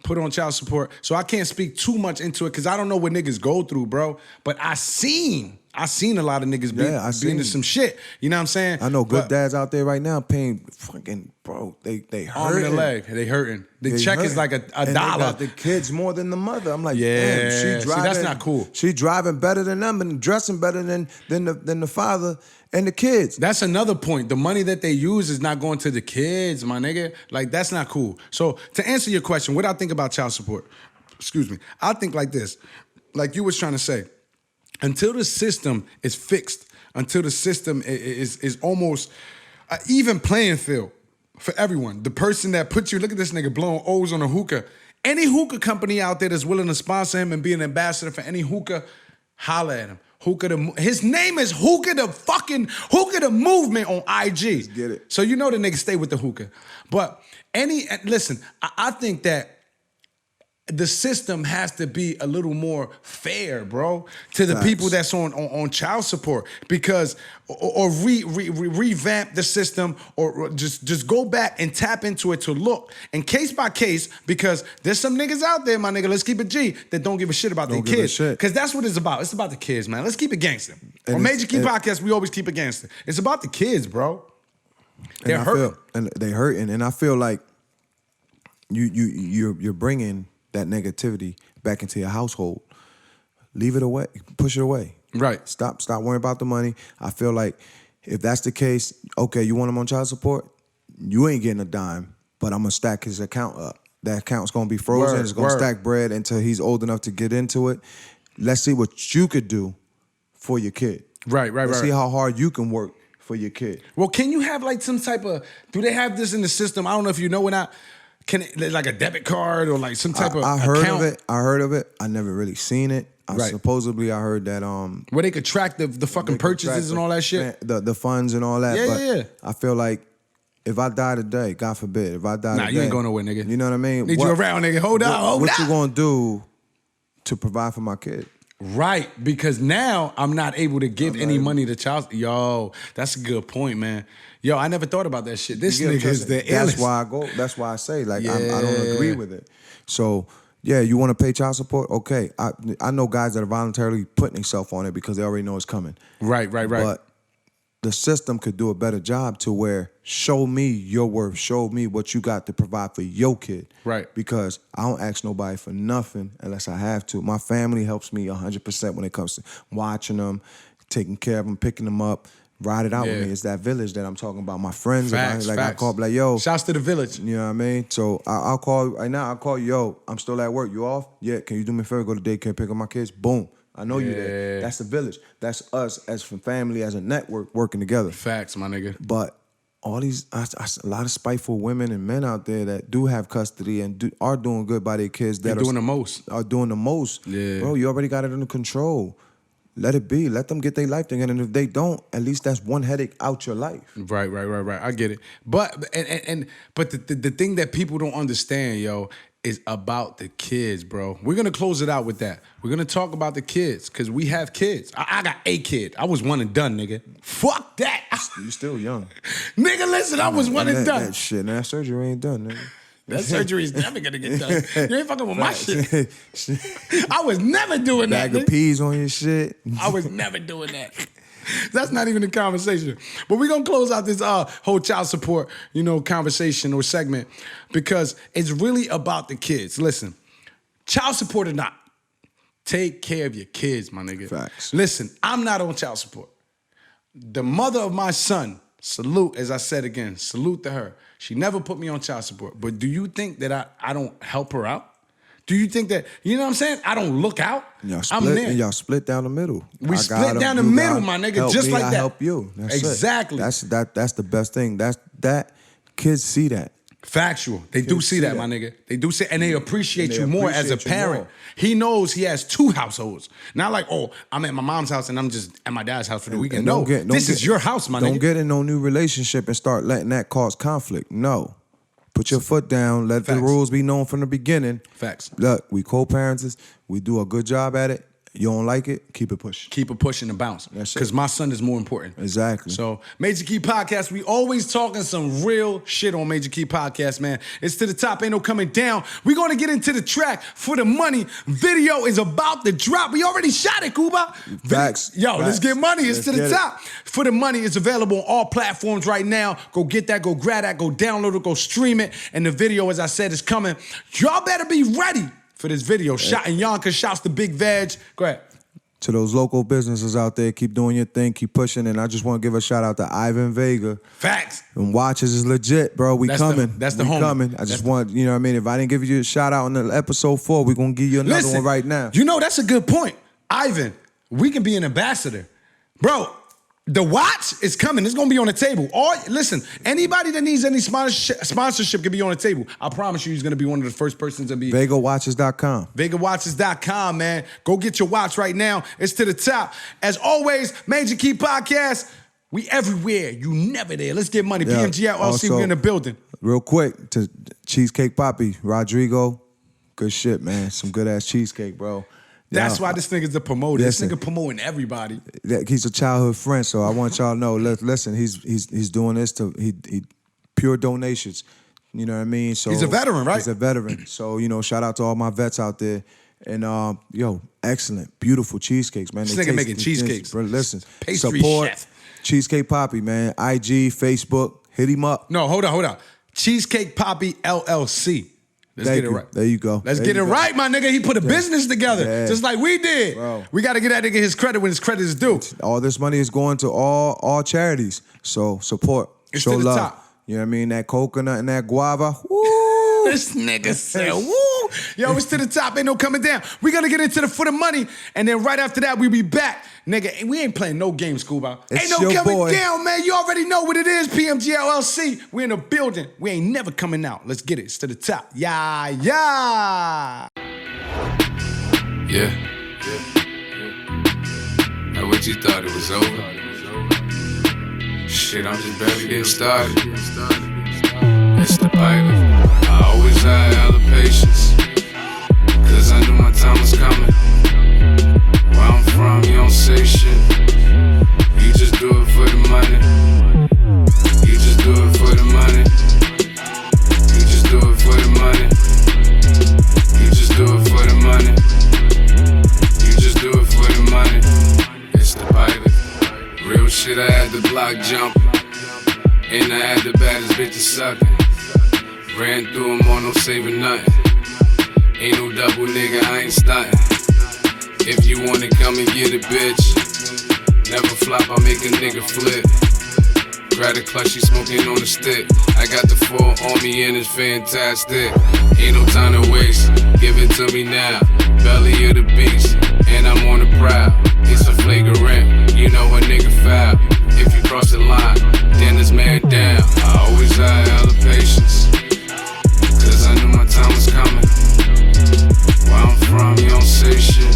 put on child support, so I can't speak too much into it because I don't know what niggas go through, bro. But I seen a lot of niggas be into some shit. You know what I'm saying? I know good dads out there right now paying fucking, bro, they hurting. Arm and a leg, they hurting. The check is like a and dollar. They got the kids more than the mother. I'm like, yeah, damn, she driving. See, that's not cool. She driving better than them and dressing better than the father and the kids. That's another point. The money that they use is not going to the kids, my nigga. Like, that's not cool. So to answer your question, what I think about child support, I think like this, like you was trying to say, until the system is fixed, until the system is almost an even playing field for everyone. The person that puts you, look at this nigga blowing O's on a hookah. Any hookah company out there that's willing to sponsor him and be an ambassador for any hookah, holla at him. His name is Hookah the Movement on IG. Let's get it. So you know the nigga stay with the hookah. But listen, I think that the system has to be a little more fair, bro, to the people that's on child support, because or revamp the system, or just go back and tap into it to look and case by case, because there's some niggas out there, my nigga, let's keep it G, that don't give a shit about their kids, because that's what it's about. It's about the kids, man. Let's keep it gangster. On Major Key Podcast, we always keep it gangster. It's about the kids, bro. They're hurting. They hurting, and I feel like you're bringing that negativity back into your household. Leave it away. Push it away. Right. Stop worrying about the money. I feel like if that's the case, okay, you want him on child support? You ain't getting a dime, but I'm going to stack his account up. That account's going to be frozen. It's going to stack bread until he's old enough to get into it. Let's see what you could do for your kid. Right. Let's see how hard you can work for your kid. Well, can you have like some type of, do they have this in the system? I don't know if you know or not. Can it, like a debit card or like some type of account? I heard of it. I never really seen it. Supposedly I heard that where they could track the fucking purchases and all that shit. The funds and all that. Yeah. I feel like if I die today, God forbid, if I die today, you ain't going nowhere, nigga. You know what I mean? Need you around, nigga. Hold on. What you gonna do to provide for my kid. Right, because now I'm not able to give any money to child. Yo, that's a good point, man. Yo, I never thought about that shit. This nigga is the illest. That's why I say, like, I don't agree with it. So, yeah, you want to pay child support? Okay. I know guys that are voluntarily putting themselves on it because they already know it's coming. Right. But the system could do a better job to where show me your worth, show me what you got to provide for your kid. Right. Because I don't ask nobody for nothing unless I have to. My family helps me 100% when it comes to watching them, taking care of them, picking them up, ride it out with me. It's that village that I'm talking about. My friends, facts. I call, like, yo. Shouts to the village. You know what I mean? So I'll call right now. I'll call you, yo, I'm still at work. You off? Yeah, can you do me a favor? Go to daycare, pick up my kids? Boom. I know you there. That's the village. That's us as a family, as a network working together. Facts, my nigga. But all these, a lot of spiteful women and men out there that do have custody and are doing good by their kids. They're doing the most. Are doing the most. Yeah. Bro, you already got it under control. Let it be. Let them get their life together. And if they don't, at least that's one headache out your life. Right. I get it. But the thing that people don't understand, yo, is about the kids, bro. We're gonna close it out with that. We're gonna talk about the kids, because we have kids. I got a kid. I was one and done, nigga. Fuck that. You still young. Nigga, listen, I was one and done. That shit, that surgery ain't done, nigga. That surgery is never gonna get done. You ain't fucking with my shit. I was never doing that. Bag of peas on your shit. I was never doing that. That's not even a conversation. But we're going to close out this whole child support, conversation or segment, because it's really about the kids. Listen, child support or not, take care of your kids, my nigga. Facts. Listen, I'm not on child support. The mother of my son, salute, as I said again, salute to her. She never put me on child support. But do you think that I don't help her out? Do you think that, you know what I'm saying? I don't look out. Y'all split down the middle. We split down the middle, my nigga, just like that. I help you. That's exactly. That's the best thing. That kids see that. Factual. They do see that, my nigga. They do see, and they appreciate you more as a parent. He knows he has two households. Not like, oh, I'm at my mom's house and I'm just at my dad's house for the weekend. No, this is your house, my nigga. Don't get in no new relationship and start letting that cause conflict. No. Put your foot down. Let the rules be known from the beginning. Facts. Look, we co-parents. We do a good job at it. You don't like it, keep it pushing. Keep it pushing and bounce. Because my son is more important. Exactly. So, Major Key Podcast, we always talking some real shit on Major Key Podcast, man. It's to the top, ain't no coming down. We're going to get into the track for the money. Video is about to drop. We already shot it, Cuba. Facts. Let's get money. It's to the top. For the money, it's available on all platforms right now. Go get that, go grab that, go download it, go stream it. And the video, as I said, is coming. Y'all better be ready for this video. Shot in Yonkers, shouts to Big Veg. Go ahead. To those local businesses out there, keep doing your thing, keep pushing. And I just want to give a shout out to Ivan Vega. Facts. And Watches is legit, bro. We coming. That's the homie. coming. I just want, you know what I mean? If I didn't give you a shout out on the episode 4, we're going to give you another one right now. You know, that's a good point. Ivan, we can be an ambassador. Bro, the watch is coming. It's going to be on the table. Listen, anybody that needs any sponsorship can be on the table. I promise you he's going to be one of the first persons to be. VegaWatches.com. VegaWatches.com, man. Go get your watch right now. It's to the top. As always, Major Key Podcast, we everywhere. You never there. Let's get money. PMG LLC, also, we're in the building. Real quick, to Cheesecake Poppy, Rodrigo, good shit, man. Some good-ass cheesecake, bro. That's why this nigga's the promoter. This nigga promoting everybody. He's a childhood friend, so I want y'all to know. Listen, he's doing this to he pure donations. You know what I mean? So he's a veteran, right? He's a veteran. So shout out to all my vets out there. And excellent, beautiful cheesecakes, man. This nigga making cheesecakes. Bro, listen, Pastry support chef. Cheesecake Poppy, man. IG, Facebook, hit him up. No, hold on. Cheesecake Poppy LLC. Let's get it right. There you go. Let's get it right, my nigga. He put a business together, just like we did. Bro. We got to get that nigga his credit when his credit is due. All this money is going to all charities. So support, it's show to the love. Top. You know what I mean? That coconut and that guava. Woo! This nigga said, woo! Yo, it's to the top. Ain't no coming down. We going to get into the for the money. And then right after that, we be back. Nigga, we ain't playing no games, Cuba. Ain't no coming down, man. You already know what it is, PMG LLC. We in the building. We ain't never coming out. Let's get it. It's to the top. Yeah. Now what you thought it was over? Shit, I'm just barely getting started. It's the pilot. I always had hella patience, cause I knew my time was coming. say shit. You just do it for the money. You just do it for the money. You just do it for the money. You just do it for the money. You just do it for the money. It's the pilot. Real shit, I had the block jumping. And I had the baddest bitches sucking. Ran through them on no saving nothing. Ain't no double nigga, I ain't stuntin'. If you wanna come and get a bitch, never flop, I make a nigga flip. Grab the clutch, she smoking on the stick. I got the full on me and it's fantastic. Ain't no time to waste, give it to me now. Belly of the beast, and I'm on the prowl. It's a flagrant, you know a nigga foul. If you cross the line, then it's man down. I always had hella patience, cause I knew my time was coming. Where I'm from, you don't say shit.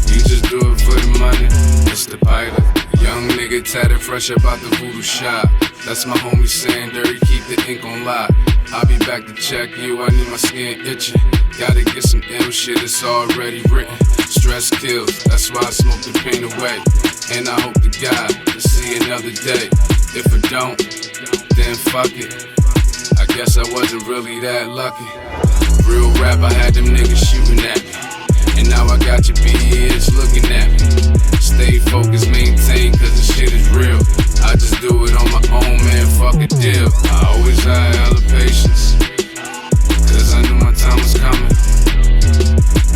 You just do it for the money. It's the pilot. Young nigga tatted fresh about the voodoo shop. That's my homie saying dirty, keep the ink on lock. I'll be back to check you, I need my skin itching. Gotta get some ill shit, it's already written. Stress kills, that's why I smoke the pain away. And I hope to God to see another day. If I don't, then fuck it. I guess I wasn't really that lucky. Real rap, I had them niggas shooting at me. And now I got your BS looking at me. Stay focused, maintain, cause the shit is real. I just do it on my own, man, fuck a deal. I always had hella patience, cause I knew my time was coming.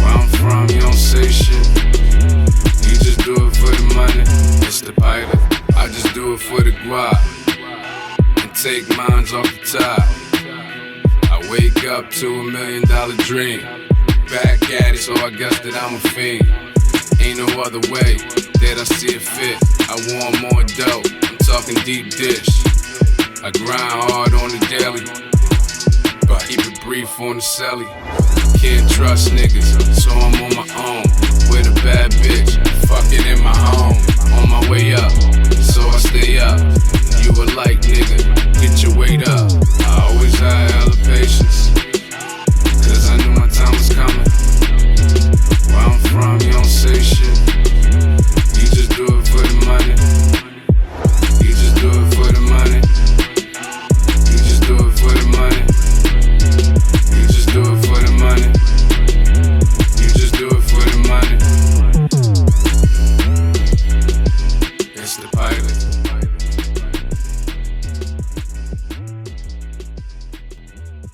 Where I'm from, you don't say shit. You just do it for the money. It's the pilot. I just do it for the guap and take mines off the top. I wake up to $1 million dream. Back at it, so I guess that I'm a fiend. Ain't no other way that I see it fit. I want more dope, I'm talking deep dish. I grind hard on the daily, but keep it brief on the celly. Can't trust niggas, so I'm on my own. With a bad bitch, fucking in my home. On my way up, so I stay up. You a like nigga, get your weight up. I always had hella patience, cause I knew my time was coming. Where I'm from, you don't say shit. You just do it for the money. You just do it for the money. You just do it for the money. You just do it for the money. You just do it for the money. It's the pilot.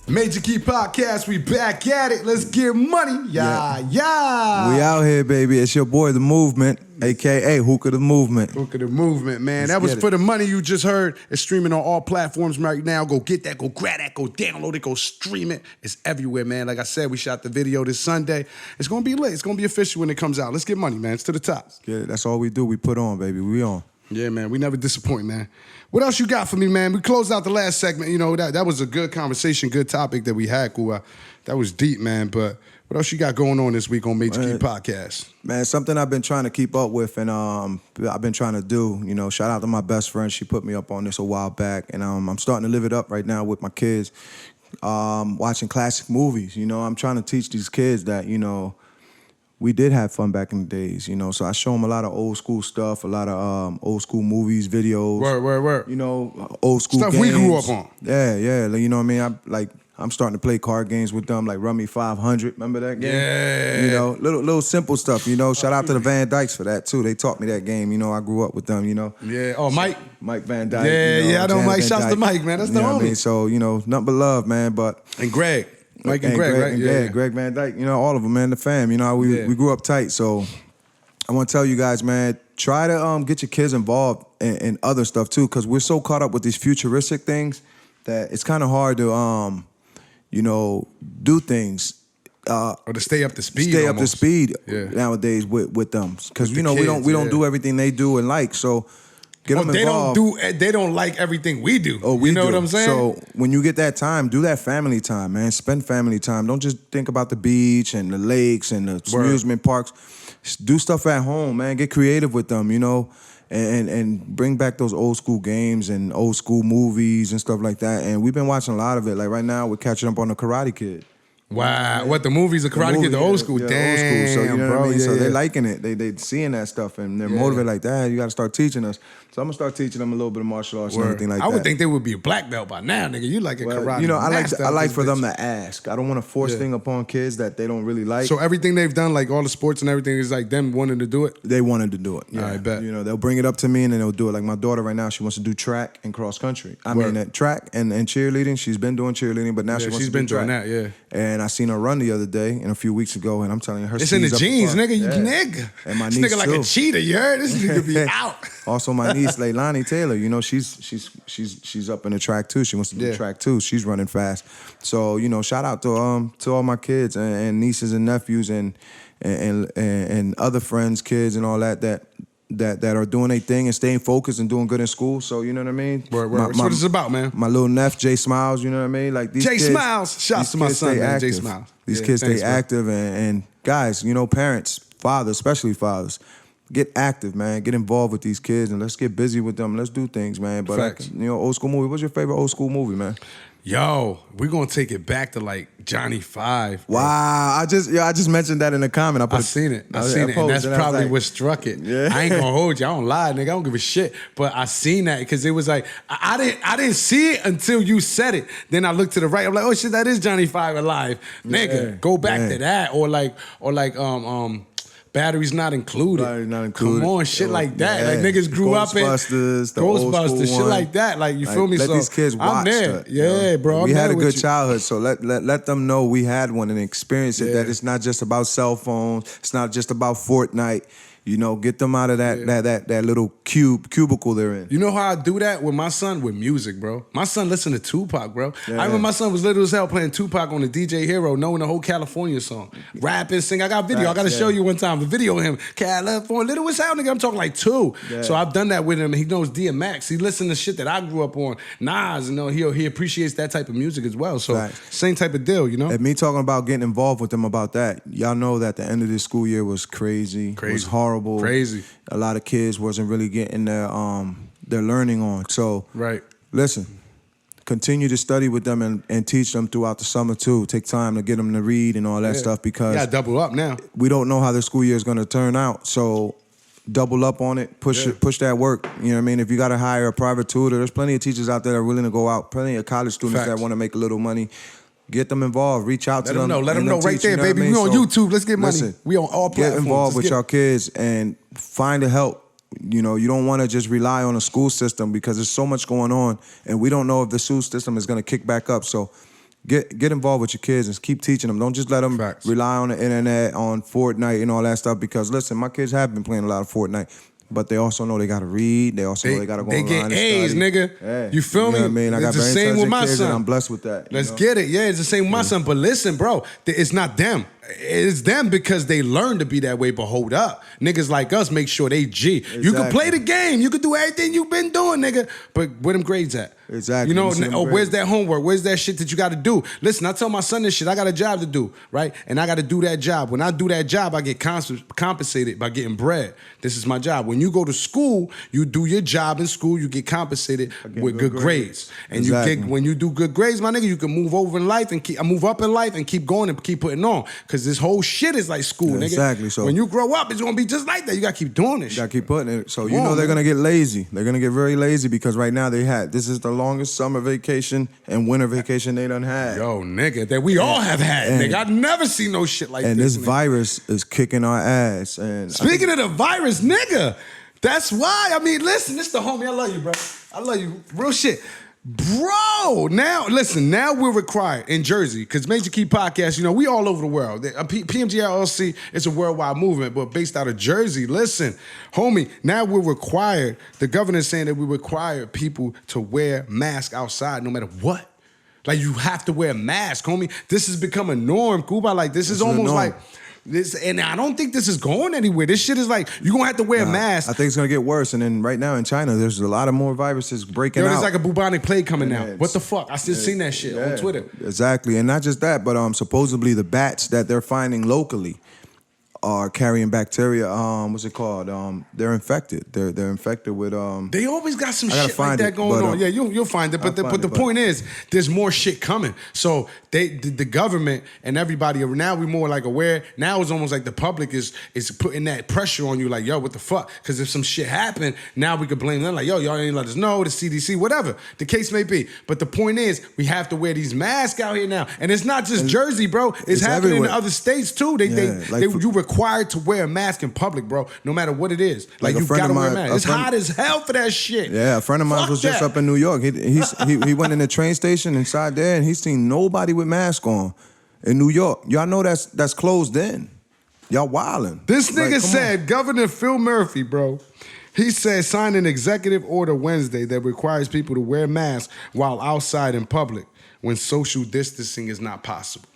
Major Key Podcast, we back at it. Let's get money. Yeah. We out here, baby. It's your boy, The Movement, a.k.a. Hookah The Movement. Hookah The Movement, man. That was for the money you just heard. It's streaming on all platforms right now. Go get that, go grab that, go download it, go stream it. It's everywhere, man. Like I said, we shot the video this Sunday. It's going to be lit. It's going to be official when it comes out. Let's get money, man. It's to the top. Get it. That's all we do. We put on, baby. We on. Yeah, man. We never disappoint, man. What else you got for me, man? We closed out the last segment. You know, that was a good conversation, good topic that we had, Kua. That was deep, man. But what else you got going on this week on Major Key Podcast? Man, something I've been trying to keep up with and I've been trying to do, you know, shout out to my best friend. She put me up on this a while back. And I'm starting to live it up right now with my kids, watching classic movies. You know, I'm trying to teach these kids that, you know, we did have fun back in the days, you know. So I show them a lot of old school stuff, a lot of old school movies, videos. Word. You know, old school stuff games. we grew up on. Yeah. You know what I mean? I'm starting to play card games with them, like Rummy 500. Remember that game? Yeah. You know, little simple stuff, you know. Shout out to the Van Dykes for that, too. They taught me that game. You know, I grew up with them, you know. Yeah. Oh, Mike Van Dyke. Yeah, you know, I know Mike. Van Shouts to Dyke. Mike, man. That's the You know homie. what I mean? So, you know, nothing but love, man. And Greg. Mike and Greg, right? Yeah, Greg Van Dyke. You know, all of them, man. The fam. You know, we grew up tight. So I want to tell you guys, man, try to get your kids involved in other stuff too, because we're so caught up with these futuristic things that it's kind of hard to, you know, do things. Or to stay up to speed. Stay up to speed Yeah. nowadays with them, because you know kids, we don't do everything they do and like. So get them involved. They don't like everything we do. Oh, we you know do. what I'm saying? So when you get that time, do that family time, man. Spend family time. Don't just think about the beach and the lakes and the amusement parks. Do stuff at home, man. Get creative with them, you know, and bring back those old school games and old school movies and stuff like that. And we've been watching a lot of it. Like right now, we're catching up on the Karate Kid. Wow, what the movies of Karate Kid, the old school, damn, old school. So you know bro, what I mean. So yeah. they're liking it. They seeing that stuff and they're motivated. Like, Dad, you got to start teaching us. So I'm gonna start teaching them a little bit of martial arts and everything like that. I would think they would be a black belt by now, nigga. You like a karate? You know, I master like this for them bitch. to ask. I don't want to force things upon kids that they don't really like. So everything they've done, like all the sports and everything, is like them wanting to do it. They wanted to do it. Yeah, I bet. You know, they'll bring it up to me and then they'll do it. Like my daughter right now, she wants to do track and cross country. I mean, track and cheerleading. She's been doing cheerleading, but now she wants to do track. Doing that. Yeah. And I seen her run the other day and a few weeks ago, and I'm telling you, her It's in the C's up jeans, front. nigga. You Yeah. nigga. And my this niece nigga like too. a cheetah. You heard? This nigga be out. Also, my niece Leilani Taylor, you know, she's up in the track too. She wants to do track too. She's running fast. So you know, shout out to all my kids and nieces and nephews and other friends, kids and all that are doing their thing and staying focused and doing good in school. So you know what I mean. Word. That's what it's about, man. My little nephew Jay Smiles, you know what I mean. Like these Jay kids, Smiles. Shouts to my son, man. Jay Smiles. These kids stay active and guys, you know, parents, fathers, especially fathers. Get active, man. Get involved with these kids and let's get busy with them. Let's do things, man. But like, you know, old school movie. What's your favorite old school movie, man? Yo, we're gonna take it back to like Johnny Five. Bro. Wow, I just mentioned that in the comment. I seen it. And that's probably what struck it. Yeah. I ain't gonna hold you. I don't lie, nigga. I don't give a shit. But I seen that because it was like I didn't see it until you said it. Then I looked to the right. I'm like, oh shit, that is Johnny Five alive, nigga. Go back to that or like Batteries Not Included. Come on, shit like that. Like niggas grew up in Ghostbusters, the old school shit one. like that. Like you feel me? Let So these kids watch I'm there. that. You know? Bro. We had a good you. childhood, so let them know we had one and experience it. That it's not just about cell phones. It's not just about Fortnite. You know, get them out of that little cubicle they're in. You know how I do that with my son? With music, bro. My son listen to Tupac, bro. I remember my son was little as hell playing Tupac on the DJ Hero, knowing the whole California song. Rapping, sing. I got video. I got to show you one time. The video of him. California, little as hell, nigga. I'm talking like 2. Yeah. So I've done that with him. He knows DMX. He listens to shit that I grew up on. Nas, you know, he appreciates that type of music as well. So same type of deal, you know? And me talking about getting involved with them about that, y'all know that the end of this school year was crazy. It was horrible. Crazy. A lot of kids wasn't really getting their learning on. So listen, continue to study with them and teach them throughout the summer too. Take time to get them to read and all that stuff because you gotta double up now. We don't know how the school year is gonna turn out. So double up on it, push that work. You know what I mean? If you gotta hire a private tutor, there's plenty of teachers out there that are willing to go out, plenty of college students that want to make a little money. Get them involved. Reach out to them. Let them know right there, baby. We on YouTube. Let's get money. Listen, we on all platforms. Get involved with your kids and find the help. You know, you don't want to just rely on a school system because there's so much going on, and we don't know if the school system is going to kick back up. So get involved with your kids and keep teaching them. Don't just let them rely on the internet, on Fortnite and all that stuff because, listen, my kids have been playing a lot of Fortnite. But they also know they gotta read. They also know they gotta go online and study. They get A's, nigga. Yeah. You feel me? What I mean? I got it's the very same with my kids son. And I'm blessed with that. Let's get it. Yeah, it's the same with my son. But listen, bro, it's not them. It's them because they learn to be that way. But hold up, niggas like us make sure they G. Exactly. You can play the game. You can do everything you've been doing, nigga. But where them grades at? Exactly. You know, where's that homework? Where's that shit that you got to do? Listen, I tell my son this shit. I got a job to do, right? And I got to do that job. When I do that job, I get compensated by getting bread. This is my job. When you go to school, you do your job in school. You get compensated with good grades. And when you do good grades, my nigga, you can move over in life and move up in life and keep going and keep putting on. Because this whole shit is like school, nigga. Exactly. So when you grow up, it's gonna be just like that. You gotta keep doing this. You gotta keep putting it. So you know they're gonna get lazy. They're gonna get very lazy because right now this is the longest summer vacation and winter vacation they done had. Yo, nigga, that we all have had, nigga. I've never seen no shit like this. And this nigga. Virus is kicking our ass. And speaking of the virus, nigga, that's why. I mean, listen, this the homie. I love you, bro. I love you. Real shit. Bro, now we're required in Jersey, because Major Key Podcast, you know, we all over the world. PMG LLC is a worldwide movement, but based out of Jersey. Listen, homie, now we're required, the governor's saying that we require people to wear masks outside no matter what. Like, you have to wear a mask, homie. This has become a norm, Cuba. Like, this is almost like... This, and I don't think this is going anywhere. This shit is like, you're going to have to wear a mask. I think it's going to get worse. And then right now in China, there's a lot of more viruses breaking out. There's like a bubonic plague coming out. What the fuck? I still seen that shit on Twitter. Exactly. And not just that, but supposedly the bats that they're finding locally are carrying bacteria. What's it called? They're infected. They're infected with. They always got some gotta shit like find that it, going but, on. Yeah, you'll find it. But the point is, there's more shit coming. So the government and everybody now we more like aware. Now it's almost like the public is putting that pressure on you. Like, yo, what the fuck? Because if some shit happened, now we could blame them. Like, yo, y'all ain't let us know. The CDC, whatever the case may be. But the point is, we have to wear these masks out here now, and it's not just Jersey, bro. It's happening everywhere. in other states too. You required to wear a mask in public, bro. No matter what it is, like you gotta wear a mask. It's hot as hell for that shit. Yeah, a friend of mine was just up in New York. He went in the train station inside there, and he's seen nobody with mask on in New York. Y'all know that's closed in. Y'all wildin'. This nigga said, Governor Phil Murphy, bro. He said signed an executive order Wednesday that requires people to wear masks while outside in public when social distancing is not possible.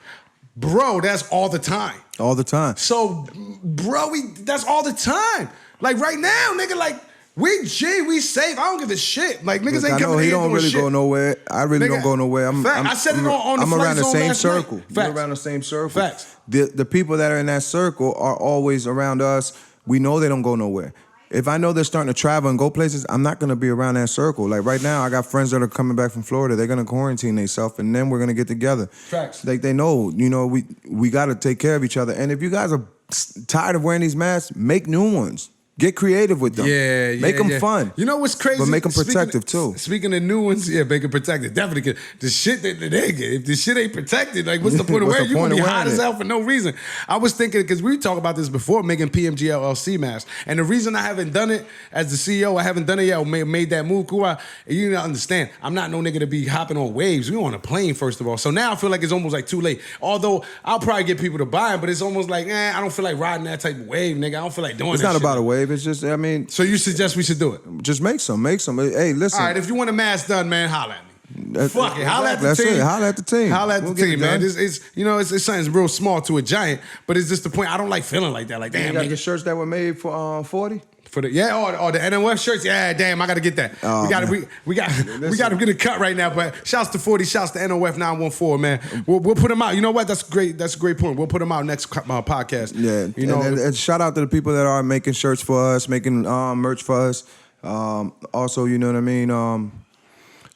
Bro, that's all the time. All the time. So, bro, that's all the time. Like right now, nigga, like we safe. I don't give a shit. Like niggas ain't coming he here don't doing really shit. go nowhere. I really Nigga, don't go nowhere. I said it on the I'm Flight around the Zone same last circle. night. You're around the same circle. Facts. The people that are in that circle are always around us. We know they don't go nowhere. If I know they're starting to travel and go places, I'm not gonna be around that circle. Like right now, I got friends that are coming back from Florida. They're gonna quarantine themselves, and then we're gonna get together. Facts. Like they know, we gotta take care of each other. And if you guys are tired of wearing these masks, make new ones. Get creative with them. Yeah, Make them fun. You know what's crazy? But make them protective too. Speaking of new ones, yeah, make them protective. Definitely. The shit that they get, if the shit ain't protected, like what's the point of wearing? You're gonna be hot as hell for no reason. I was thinking, because we talked about this before, making PMG LLC masks. And the reason I haven't done it as the CEO, I haven't done it yet, or made that move, cool. You need to understand, I'm not no nigga to be hopping on waves. We on a plane, first of all. So now I feel like it's almost like too late. Although I'll probably get people to buy them, but it's almost like, I don't feel like riding that type of wave, nigga. I don't feel like doing that. It's not shit. about a wave. It's just, I mean. So you suggest we should do it? Just make some. Hey, listen. All right, if you want a mask done, man, holla at me. Fuck it, holla at the That's team. it. Holla at the team. Holla at We'll the get team, it man. done. It's something real small to a giant, but it's just the point. I don't like feeling like that. Like, You damn, got nigga. the shirts that were made for 40? For the or the NOF shirts, yeah, damn, I gotta get that. Oh, we got man. we got to get a cut right now. But shouts to 40, shouts to NOF 914, man. We'll put them out. You know what? That's great. That's a great point. We'll put them out next podcast. Yeah, you know. and shout out to the people that are making shirts for us, making merch for us. Also, you know what I mean.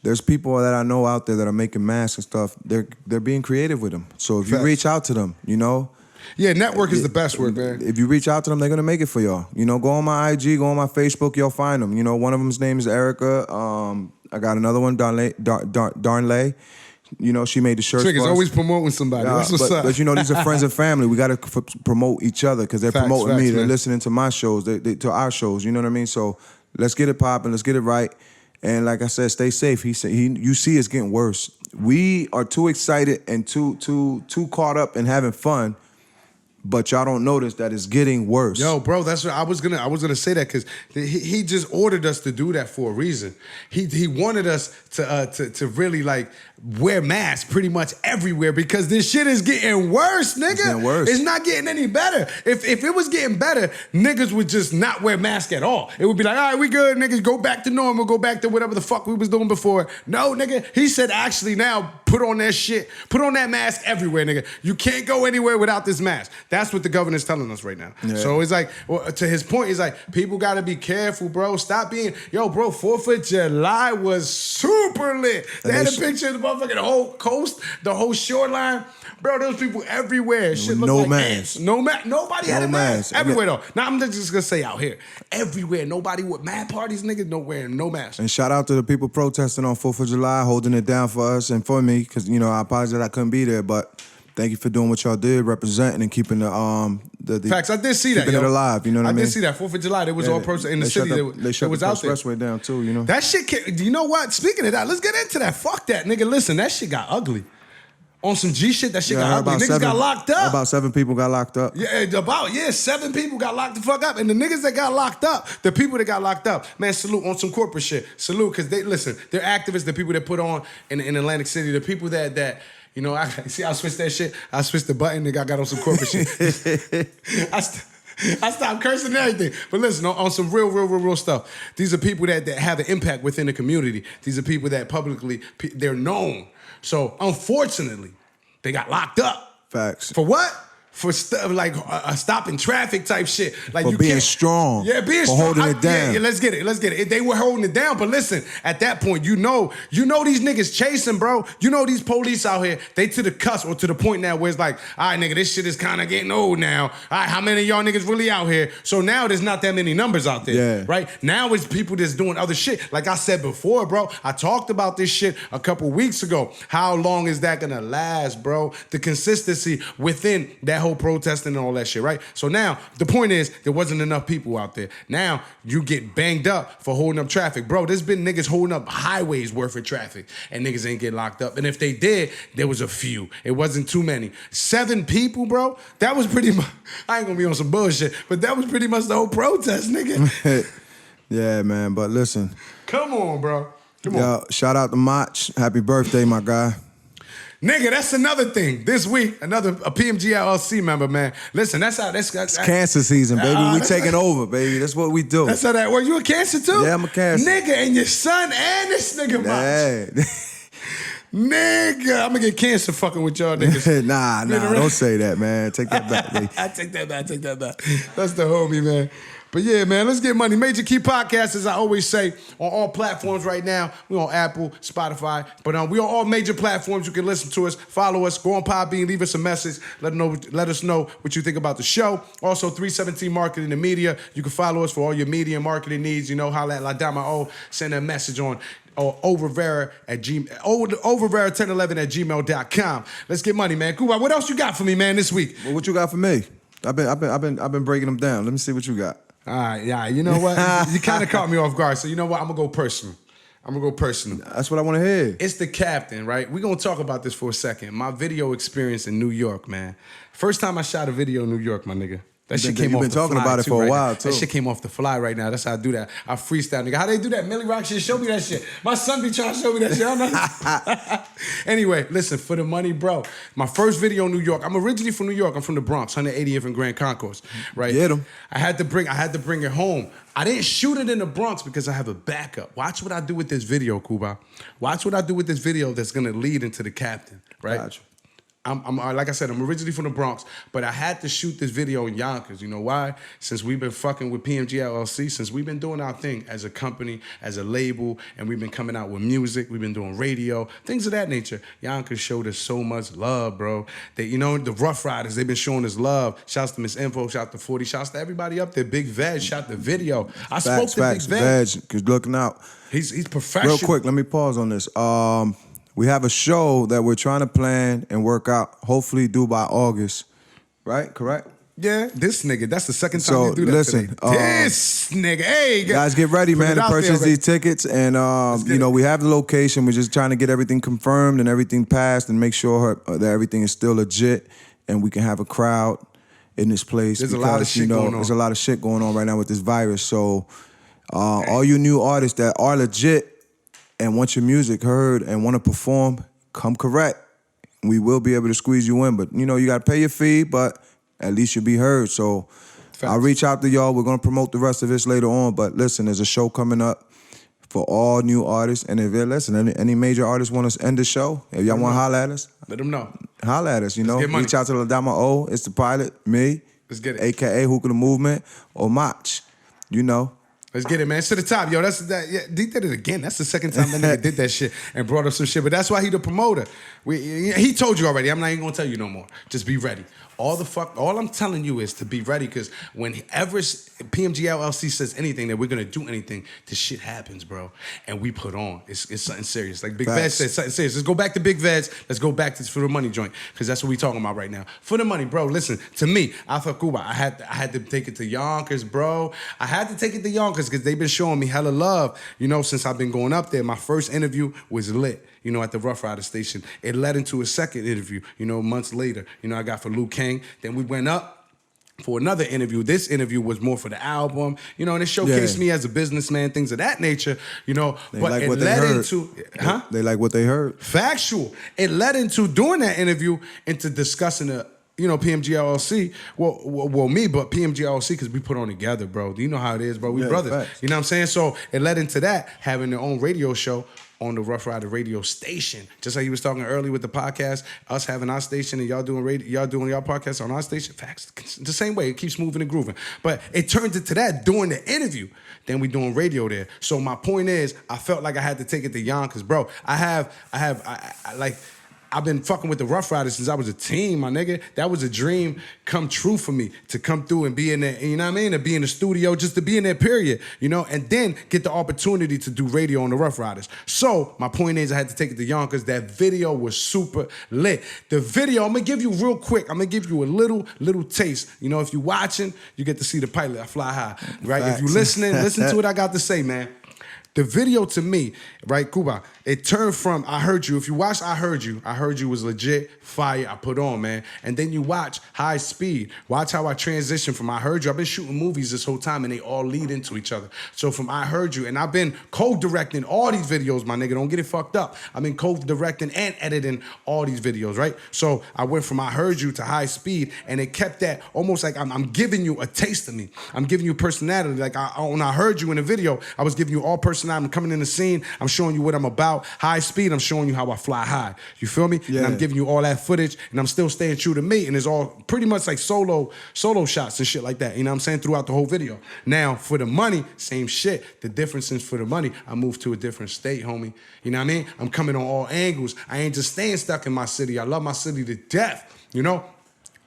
There's people that I know out there that are making masks and stuff. They're being creative with them. So if you reach out to them, yeah, network is the best work, man. If you reach out to them, they're gonna make it for y'all. Go on my IG, go on my Facebook, you'll find them. One of them's name is Erica. I got another one, Darnley. She made the shirts. Niggas for us. always promoting somebody. That's what's up. But these are friends and family. We got to promote each other because they're promoting me. They're listening to my shows, to our shows. You know what I mean? So let's get it popping. Let's get it right. And like I said, stay safe. He said, you see it's getting worse. We are too excited and too caught up in having fun. But y'all don't notice that it's getting worse. Yo, bro, that's what I was gonna say that because he just ordered us to do that for a reason. He wanted us to really like wear masks pretty much everywhere because this shit is getting worse, nigga. It's getting worse. It's not getting any better. If it was getting better, niggas would just not wear masks at all. It would be like, all right, we good, niggas, go back to normal, go back to whatever the fuck we was doing before. No, nigga, he said actually now put on that shit, put on that mask everywhere, nigga. You can't go anywhere without this mask. That's what the governor's telling us right now. Yeah. So it's like, to his point, it's like, people got to be careful, bro. Stop being, yo, bro, 4th of July was super lit. They had a picture of the motherfucking whole coast, the whole shoreline. Bro, there was people everywhere. Shit looked like ants. Nobody had a mask. Everywhere, though. Now, I'm just going to say out here, everywhere, nobody with mad parties, niggas, no wearing no mask. And shout out to the people protesting on 4th of July, holding it down for us and for me, because, I apologize I couldn't be there, but thank you for doing what y'all did, representing and keeping the facts. I did see that. Keeping it alive. You know what I mean? I did see that 4th of July. There was all person in the city they shut was the out there. expressway down too. That shit. You know what? Speaking of that, let's get into that. Fuck that, nigga. Listen, that shit got ugly. On some G shit, that shit got ugly. Niggas got locked up. About 7 people got locked up. Yeah, 7 people got locked the fuck up. And the niggas that got locked up, the people that got locked up, man, salute on some corporate shit. Salute, because they're activists, the people that put on in Atlantic City, the people that I switched that shit. I switched the button, nigga, I got on some corporate shit. I stopped cursing and everything. But listen, on some real stuff. These are people that have an impact within the community. These are people that publicly, they're known. So, unfortunately, they got locked up. Facts. For what? for stopping traffic type shit. Like For you being can't, strong. Yeah, being For strong. holding it down. Yeah, let's get it. They were holding it down, but listen, at that point, you know these niggas chasing, bro. You know these police out here, they to the cusp or to the point now where it's like, all right, nigga, this shit is kind of getting old now. All right, how many of y'all niggas really out here? So now there's not that many numbers out there, Yeah. right? Now it's people that's doing other shit. Like I said before, bro, I talked about this shit a couple weeks ago. How long is that gonna last, bro? The consistency within that whole protesting and all that shit, right? So now the point is there wasn't enough people out there. Now you get banged up for holding up traffic. Bro, there's been niggas holding up highways worth of traffic and niggas ain't get locked up. And if they did, there was a few. It wasn't too many. 7 people, bro? That was pretty much, I ain't gonna be on some bullshit, but that was pretty much the whole protest, nigga. Yeah, man. But listen. Come on, bro. Come on. Yo, shout out to Mach. Happy birthday, my guy. Nigga, that's another thing. This week, a PMG LLC member, man. Listen, that's how It's cancer season, baby. We taking over, baby. That's what we do. That's how that works. You a Cancer too? Yeah, I'm a Cancer. Nigga, and your son and this nigga, Hey. Nigga, I'm gonna get cancer fucking with y'all niggas. nah, don't say that, man. Take that back, baby. I take that back. That's the homie, man. But yeah, man, let's get money. Major Key Podcast, as I always say, on all platforms right now. We're on Apple, Spotify, but we're on all major platforms. You can listen to us, follow us, go on Podbean, leave us a message. Let us know what you think about the show. Also, 317 Marketing and Media. You can follow us for all your media and marketing needs. You know, holla at La Dama O. Send a message on oververa1011@gmail.com. Let's get money, man. Kuba, what else you got for me, man, this week? Well, what you got for me? I've been breaking them down. Let me see what you got. All right, yeah. You know what? You kind of caught me off guard. So you know what? I'm gonna go personal. That's what I want to hear. It's the captain, right? We're gonna talk about this for a second. My video experience in New York, man. First time I shot a video in New York, my nigga. That shit came off the fly. You've been talking about it for a while, too. That shit came off the fly right now. That's how I do that. I freestyle, nigga. How they do that? Millie Rock shit, show me that shit. My son be trying to show me that shit. I don't know. Anyway, listen, for the money, bro. My first video in New York. I'm originally from New York. I'm from the Bronx, 180th and Grand Concourse, right? Get 'em. I had to bring it home. I didn't shoot it in the Bronx because I have a backup. Watch what I do with this video, Kuba. Watch what I do with this video that's gonna lead into the captain, right? Gotcha. I'm like I said, I'm originally from the Bronx, but I had to shoot this video in Yonkers. You know why? Since we've been fucking with PMG LLC, since we've been doing our thing as a company, as a label, and we've been coming out with music, we've been doing radio, things of that nature. Yonkers showed us so much love, bro. The Rough Riders, they've been showing us love. Shouts to Miss Info, shout to 40, shouts to everybody up there. Big Veg shot the video. I spoke to Big Veg. Cause looking out. He's professional. Real quick, let me pause on this. We have a show that we're trying to plan and work out, hopefully due by August. Right? Correct? Yeah, this nigga, that's the second time So, you do that listen, today. This nigga, hey. Guys, get ready, put man, it to out there purchase already. these tickets. And, we have the location. We're just trying to get everything confirmed and everything passed and make sure that everything is still legit and we can have a crowd in this place. There's a lot of shit going on. There's a lot of shit going on right now with this virus. So all you new artists that are legit and want your music heard and want to perform, come correct. We will be able to squeeze you in, but you got to pay your fee, but at least you'll be heard. So I'll reach out to y'all. We're going to promote the rest of this later on, but listen, there's a show coming up for all new artists. And if any major artists want to end the show, if y'all want to holler at us, Let them know. holler at us, get money. Reach out to La Dama O. It's the pilot, me. Let's get it. AKA Hookah the Movement or Mach. Let's get it, man. To the top, yo. That's that. Yeah, he did it again. That's the second time that nigga did that shit and brought up some shit. But that's why he the promoter. He told you already. I'm not even gonna tell you no more. Just be ready. All I'm telling you is to be ready, because whenever PMG LLC says anything that we're gonna do anything, this shit happens, bro. And we put on. It's something serious. Like Big Veg said, something serious. Let's go back to Big Veg. Let's go back to For the Money joint, because that's what we talking about right now. For the Money, bro. Listen to me. I thought Cuba. I had to take it to Yonkers, bro. I had to take it to Yonkers because they've been showing me hella love. Since I've been going up there. My first interview was lit. At the Rough Rider station. It led into a second interview, months later. I got for Luke King. Then we went up for another interview. This interview was more for the album, and it showcased me as a businessman, things of that nature, They but like it what they led heard. into, huh? They like what they heard. Factual. It led into, during that interview, into discussing PMG LLC. Well, me, but PMG LLC, because we put on together, bro. You know how it is, bro. We brothers. Facts. You know what I'm saying? So it led into that, having their own radio show on the Rough Rider radio station. Just like he was talking earlier with the podcast, us having our station and y'all doing radio, y'all doing y'all podcast on our station. Facts. The same way, it keeps moving and grooving. But it turns into that during the interview. Then we doing radio there. So my point is, I felt like I had to take it to Yonkers, bro. I've been fucking with the Rough Riders since I was a teen, my nigga. That was a dream come true for me, to come through and be in there, you know what I mean? To be in the studio, just to be in there, period, you know? And then get the opportunity to do radio on the Rough Riders. So my point is, I had to take it to Yonkers. That video was super lit. The video, I'm gonna give you real quick, I'm gonna give you a little taste. You know, if you watching, you get to see the pilot, I Fly High, right? Facts. If you listening, listen to what I got to say, man. The video to me, right, Cuba, it turned from I Heard You. If you watch I Heard You was legit fire. I put on, man. And then you watch High Speed. Watch how I transition from I Heard You. I've been shooting movies this whole time and they all lead into each other. So from I Heard You, and I've been co-directing all these videos, my nigga. Don't get it fucked up. I've been co-directing and editing all these videos, right? So I went from I Heard You to High Speed, and it kept that almost like I'm giving you a taste of me. I'm giving you personality. Like when I Heard You in the video, I was giving you all personality. I'm coming in the scene. I'm showing you what I'm about. High Speed, I'm showing you how I fly high. You feel me? Yeah. And I'm giving you all that footage, and I'm still staying true to me, and it's all pretty much like solo shots and shit like that, you know what I'm saying, throughout the whole video. Now, for the money, same shit. The difference is for the money, I moved to a different state, homie. You know what I mean? I'm coming on all angles. I ain't just staying stuck in my city. I love my city to death, you know?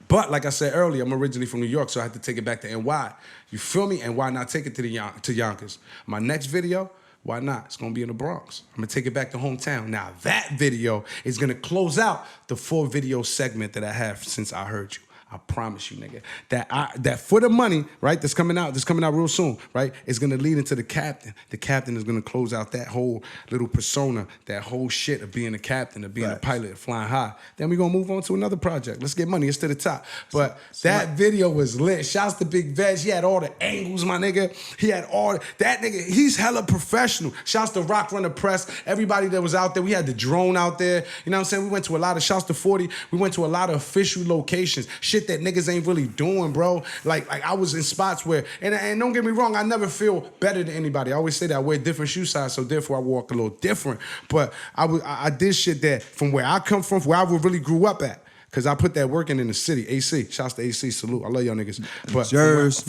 But like I said earlier, I'm originally from New York, so I had to take it back to NY. You feel me? And why not take it to Yonkers? My next video, why not? It's gonna be in the Bronx. I'm gonna take it back to hometown. Now that video is gonna close out the 4-video segment that I have since I Heard You. I promise you, nigga. That for the money, right, that's coming out real soon, right, is gonna lead into the captain. The captain is gonna close out that whole little persona, that whole shit of being a captain, of being a pilot, of flying high. Then we're gonna move on to another project. Let's get money, it's to the top. But that video was lit. Shouts to Big Veg. He had all the angles, my nigga. He had all that nigga, he's hella professional. Shouts to Rock Runner Press, everybody that was out there. We had the drone out there. You know what I'm saying? We went to a lot of, shouts to 40, we went to a lot of official locations. Shit that niggas ain't really doing, bro. Like I was in spots where, and don't get me wrong, I never feel better than anybody. I always say that I wear different shoe sizes, so therefore I walk a little different. But I did shit that from where I come from where I really grew up at. Cause I put that work in the city. AC, shouts to AC, salute. I love y'all niggas. But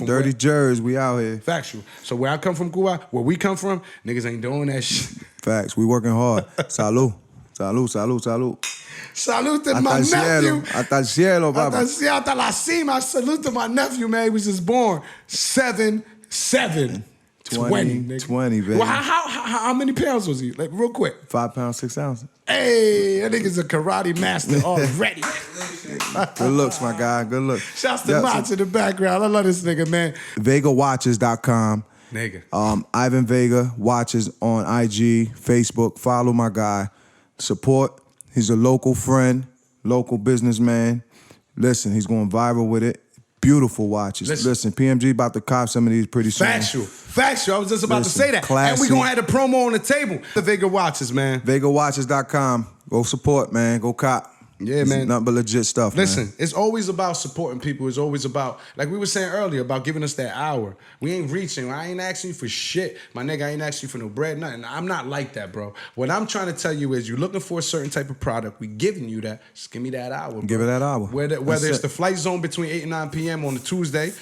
Dirty Jers, we out here. Factual. So where I come from, Cuba, where we come from, niggas ain't doing that shit. Facts, we working hard. Salud. Salute to my nephew. Hasta el cielo, baba. Hasta la cima. Salute to my nephew, man. He was just born 7'7". 20, 20, baby. Well, how many pounds was he? Like, real quick. 5 pounds, 6 ounces. Hey, that nigga's a karate master already. Good looks, my guy. Good looks. Shouts to Mach in the background. I love this nigga, man. VegaWatches.com. Nigga. Ivan Vega Watches on IG, Facebook. Follow my guy. Support. He's a local friend, local businessman. Listen, he's going viral with it. Beautiful watches. Listen, PMG about to cop some of these pretty soon. Factual. I was just about to say that. Classy. And we gonna have the promo on the table. The Vega Watches, man. VegaWatches.com. Go support, man. Go cop. Yeah, man. Nothing but legit stuff, Listen, man. It's always about supporting people. It's always about, like we were saying earlier, about giving us that hour. We ain't reaching. I ain't asking you for shit. My nigga, I ain't asking you for no bread, nothing. I'm not like that, bro. What I'm trying to tell you is you're looking for a certain type of product. We giving you that. Just give me that hour, bro. Give it that hour. Whether it's the Flight Zone between 8 and 9 p.m. on the Tuesday,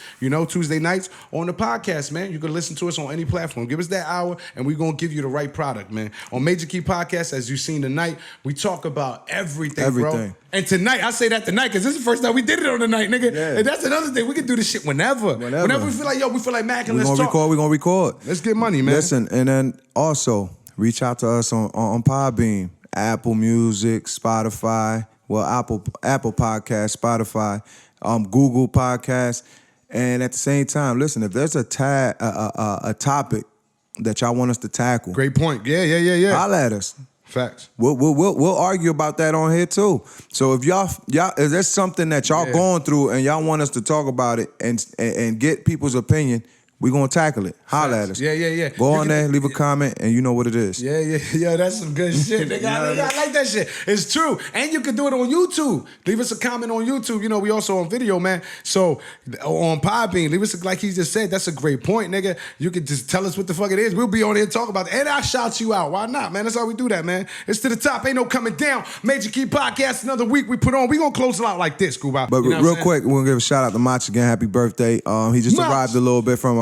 Tuesday nights, on the podcast, man. You can listen to us on any platform. Give us that hour, and we're going to give you the right product, man. On Major Key Podcast, as you've seen tonight, we talk about everything, bro. And tonight, I say that tonight because this is the first time we did it on the night, nigga. Yeah. And that's another thing. We can do this shit whenever. Whenever we feel like, we feel like macking, let's talk. We're going to record. Let's get money, man. Listen, and then also, reach out to us on Podbean, Apple Music, Spotify, Apple Podcast, Spotify, Google Podcast. And at the same time, listen, if there's a topic that y'all want us to tackle. Great point. Yeah. Holla at us. Facts. We'll argue about that on here too. So if y'all if there's something that y'all going through and y'all want us to talk about it and get people's opinion, we gonna tackle it. Holla at us. Yeah. Go on there, leave a comment, and you know what it is. Yeah, that's some good shit. Nigga, I like that shit. It's true. And you can do it on YouTube. Leave us a comment on YouTube. You know, we also on video, man. So, on Podbean, leave us, like he just said, that's a great point, nigga. You can just tell us what the fuck it is. We'll be on here talking about it. And I'll shout you out. Why not, man? That's how we do that, man. It's to the top. Ain't no coming down. Major Key Podcast, another week we put on. We gonna close it out like this, Cuba. But real quick, we're gonna give a shout out to Mach again. Happy birthday. He just arrived a little bit from,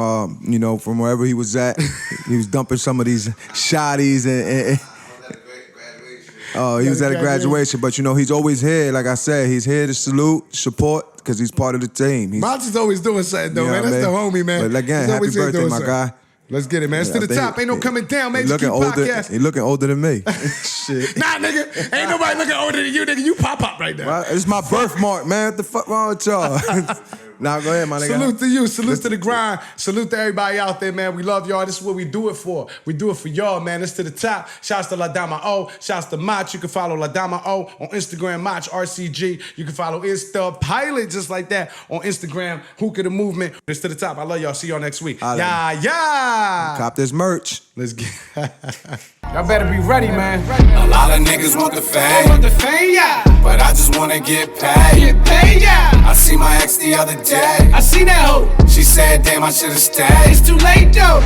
from wherever he was at. He was dumping some of these shotties and he was at a graduation, but he's always here. Like I said, he's here to salute, support, because he's part of the team. Mach is always doing something, though, man. That's the homie, man. But again, happy birthday, my guy. Let's get it, man. It's to the top. Ain't no coming down, man. Just keep podcast. He looking older than me. Shit. Nah, nigga. Ain't nobody looking older than you, nigga. You pop right now. Well, it's my birthmark, man. What the fuck wrong with y'all? Now go ahead, my nigga. Salute to you. Salute to the grind. Salute to everybody out there, man. We love y'all. This is what we do it for. We do it for y'all, man. It's to the top. Shouts to La Dama O. Shouts to Mach. You can follow La Dama O on Instagram, Mach RCG. You can follow Insta Pilot just like that on Instagram, Hookah the Movement. It's to the top. I love y'all. See y'all next week. Yeah. Cop this merch. Let's get y'all better be ready, man. A lot of niggas want the fame, yeah. but I just wanna get paid. Yeah. I see my ex the other day. I seen that hoe. She said, damn, I should've stayed. It's too late though.